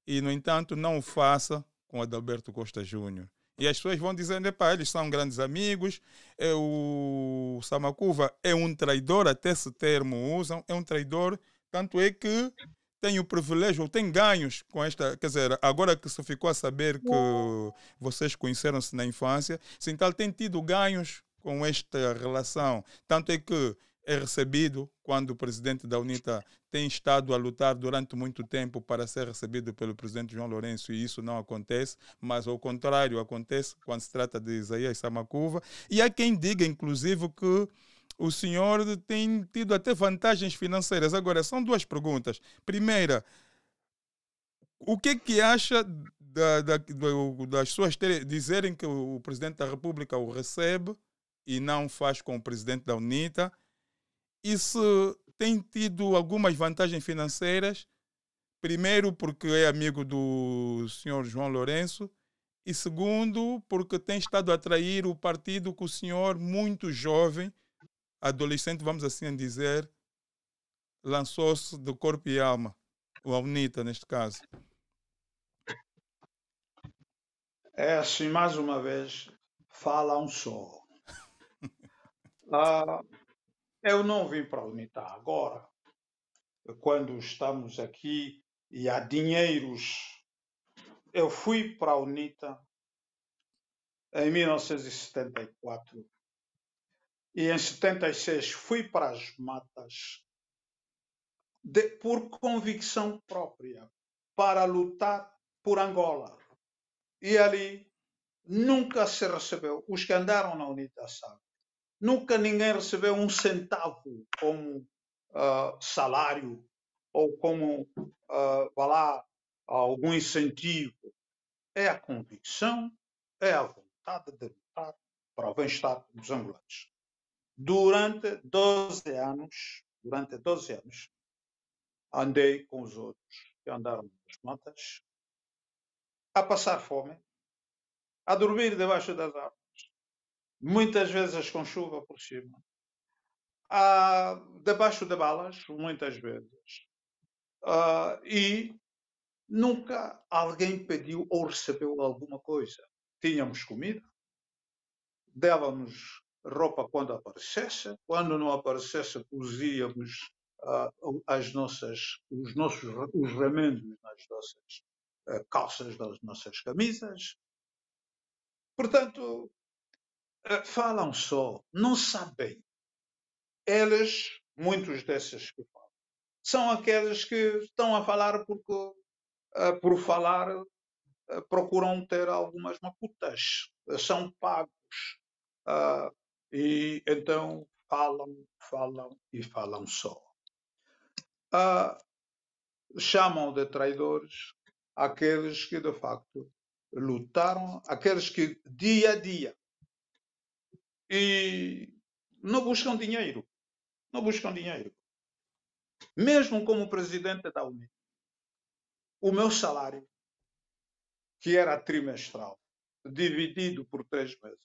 e, no entanto, não o faça com Adalberto Costa Júnior. E as pessoas vão dizendo, eles são grandes amigos, o Samakuva é um traidor, até esse termo usam, é um traidor, tanto é que tem o privilégio, ou tem ganhos com esta, quer dizer, agora que se ficou a saber que vocês conheceram-se na infância, Sintal tem tido ganhos com esta relação, tanto é que é recebido quando o presidente da UNITA tem estado a lutar durante muito tempo para ser recebido pelo presidente João Lourenço, e isso não acontece, mas ao contrário acontece quando se trata de Isaías Samakuva. E há quem diga, inclusive, que o senhor tem tido até vantagens financeiras. Agora, são duas perguntas. Primeira, o que é que acha das pessoas dizerem que o presidente da República o recebe e não faz com o presidente da UNITA? E se tem tido algumas vantagens financeiras, primeiro porque é amigo do senhor João Lourenço, e segundo porque tem estado a atrair o partido que o senhor, muito jovem, adolescente, vamos assim dizer, lançou-se de corpo e alma, o UNITA neste caso. É assim, mais uma vez, falam só. Eu não vim para a UNITA agora, quando estamos aqui e há dinheiros. Eu fui para a UNITA em 1974 e em 76 fui para as matas por convicção própria, para lutar por Angola. E ali nunca se recebeu, os que andaram na UNITA sabem, nunca ninguém recebeu um centavo como salário ou como, algum incentivo. É a convicção, é a vontade de lutar para o bem-estar dos angolanos. Durante 12 anos, andei com os outros que andaram nas matas, a passar fome, a dormir debaixo das árvores, muitas vezes com chuva por cima, debaixo de balas, muitas vezes, e nunca alguém pediu ou recebeu alguma coisa. Tínhamos comida, dávamos roupa quando aparecesse, quando não aparecesse cozíamos os remendos nas nossas calças das nossas camisas. Portanto, falam só, não sabem. Eles, muitos desses que falam, são aqueles que estão a falar porque, por falar, procuram ter algumas macutas, são pagos. E então falam e falam só. Chamam de traidores aqueles que de facto lutaram, aqueles que dia a dia e não buscam dinheiro. Mesmo como presidente da União, o meu salário, que era trimestral, dividido por 3 meses,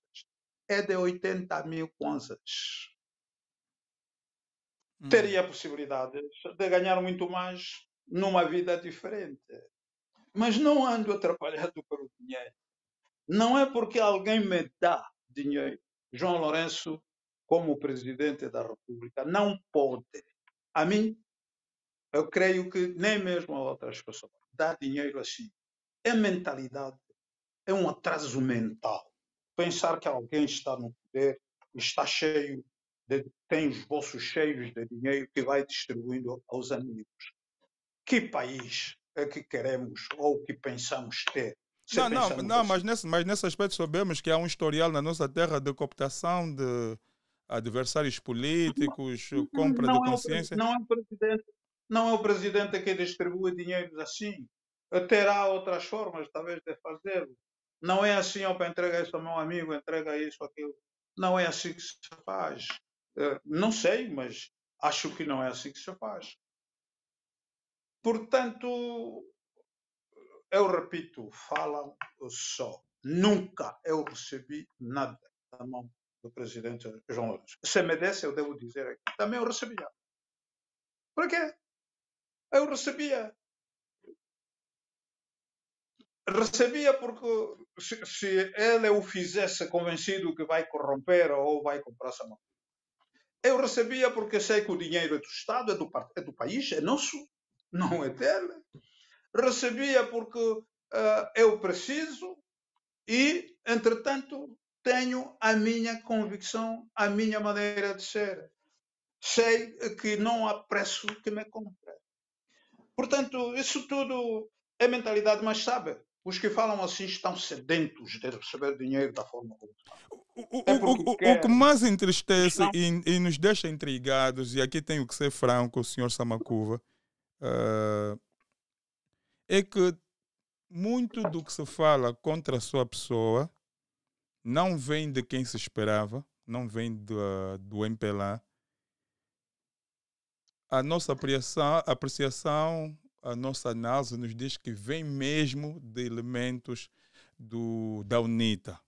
é de 80 mil kwanzas. Teria a possibilidade de ganhar muito mais numa vida diferente. Mas não ando atrapalhado pelo dinheiro. Não é porque alguém me dá dinheiro. João Lourenço, como presidente da República, não pode. A mim, eu creio que nem mesmo a outras pessoas dá dinheiro assim. É mentalidade, é um atraso mental. Pensar que alguém está no poder, está cheio, tem os bolsos cheios de dinheiro que vai distribuindo aos amigos. Que país é que queremos ou que pensamos ter? Não, mas nesse aspecto sabemos que há um historial na nossa terra de cooptação de adversários políticos, compra de consciência. Não é o presidente que distribui dinheiro assim. Terá outras formas, talvez, de fazê-lo. Não é assim, opa, entrega isso ao meu amigo, entrega isso, aquilo. Não é assim que se faz. Não sei, mas acho que não é assim que se faz. Portanto, eu repito, falam só. Nunca eu recebi nada da mão do presidente João Lourenço. Se me desse, eu devo dizer aqui, também eu recebia. Por quê? Eu recebia. Recebia porque se ele o fizesse convencido que vai corromper ou vai comprar essa mão. Eu recebia porque sei que o dinheiro é do Estado, é do país, é nosso, não é dele. Recebia porque eu preciso e, entretanto, tenho a minha convicção, a minha maneira de ser. Sei que não há preço que me compre. Portanto, isso tudo é mentalidade, mas sabe, os que falam assim estão sedentos de receber dinheiro da forma como o que mais entristece e nos deixa intrigados, e aqui tenho que ser franco, o senhor Samakuva, é que muito do que se fala contra a sua pessoa não vem de quem se esperava, não vem do MPLA. A nossa apreciação, a nossa análise nos diz que vem mesmo de elementos da UNITA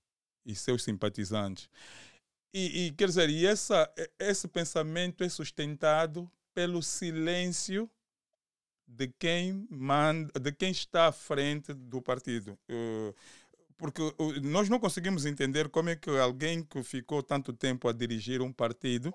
e seus simpatizantes. E quer dizer, esse pensamento é sustentado pelo silêncio de quem manda, de quem está à frente do partido. Porque nós não conseguimos entender como é que alguém que ficou tanto tempo a dirigir um partido,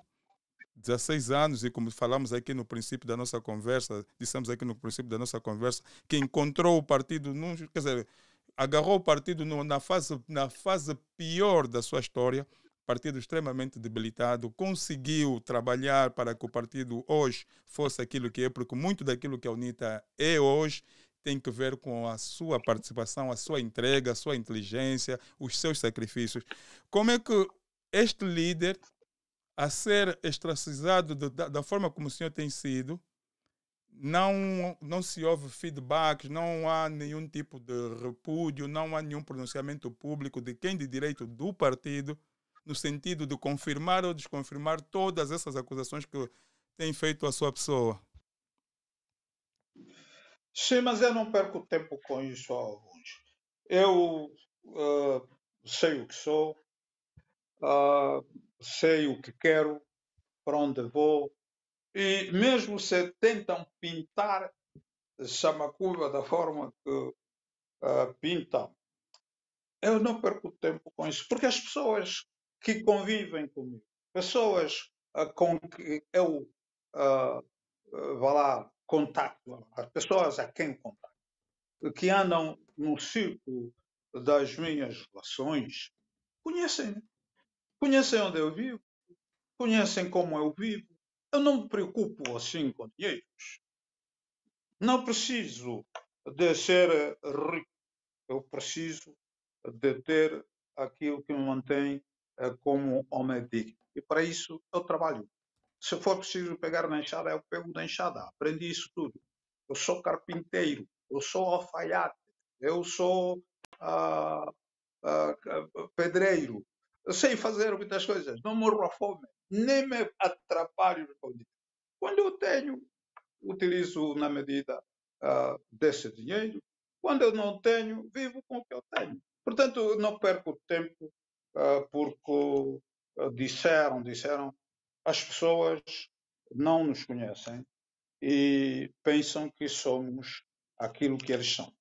16 anos, e como falamos aqui no princípio da nossa conversa, dissemos aqui no princípio da nossa conversa, que encontrou o partido, quer dizer, agarrou o partido na fase pior da sua história, partido extremamente debilitado, conseguiu trabalhar para que o partido hoje fosse aquilo que é, porque muito daquilo que a UNITA é hoje tem que ver com a sua participação, a sua entrega, a sua inteligência, os seus sacrifícios. Como é que este líder, a ser ostracizado da forma como o senhor tem sido, não se ouve feedback, não há nenhum tipo de repúdio, não há nenhum pronunciamento público de quem de direito do partido, no sentido de confirmar ou desconfirmar todas essas acusações que têm feito à sua pessoa? Sim, mas eu não perco tempo com isso há alguns. Eu sei o que sou, sei o que quero, para onde vou, e mesmo se tentam pintar Chamacuva da forma que pintam, eu não perco tempo com isso, porque as pessoas que convivem comigo, pessoas com que eu vá lá, contacto, as pessoas a quem contacto, que andam no círculo das minhas relações, conhecem, conhecem onde eu vivo, conhecem como eu vivo. Eu não me preocupo assim com dinheiros. Não preciso de ser rico. Eu preciso de ter aquilo que me mantém como homem digno. E para isso eu trabalho. Se for preciso pegar na enxada, eu pego na enxada. Aprendi isso tudo. Eu sou carpinteiro, eu sou alfaiate, eu sou ah, pedreiro. Eu sei fazer muitas coisas. Não morro à fome. Nem me atrapalho com isso. Quando eu tenho, utilizo na medida desse dinheiro. Quando eu não tenho, vivo com o que eu tenho. Portanto, eu não perco tempo porque disseram, as pessoas não nos conhecem e pensam que somos aquilo que eles são.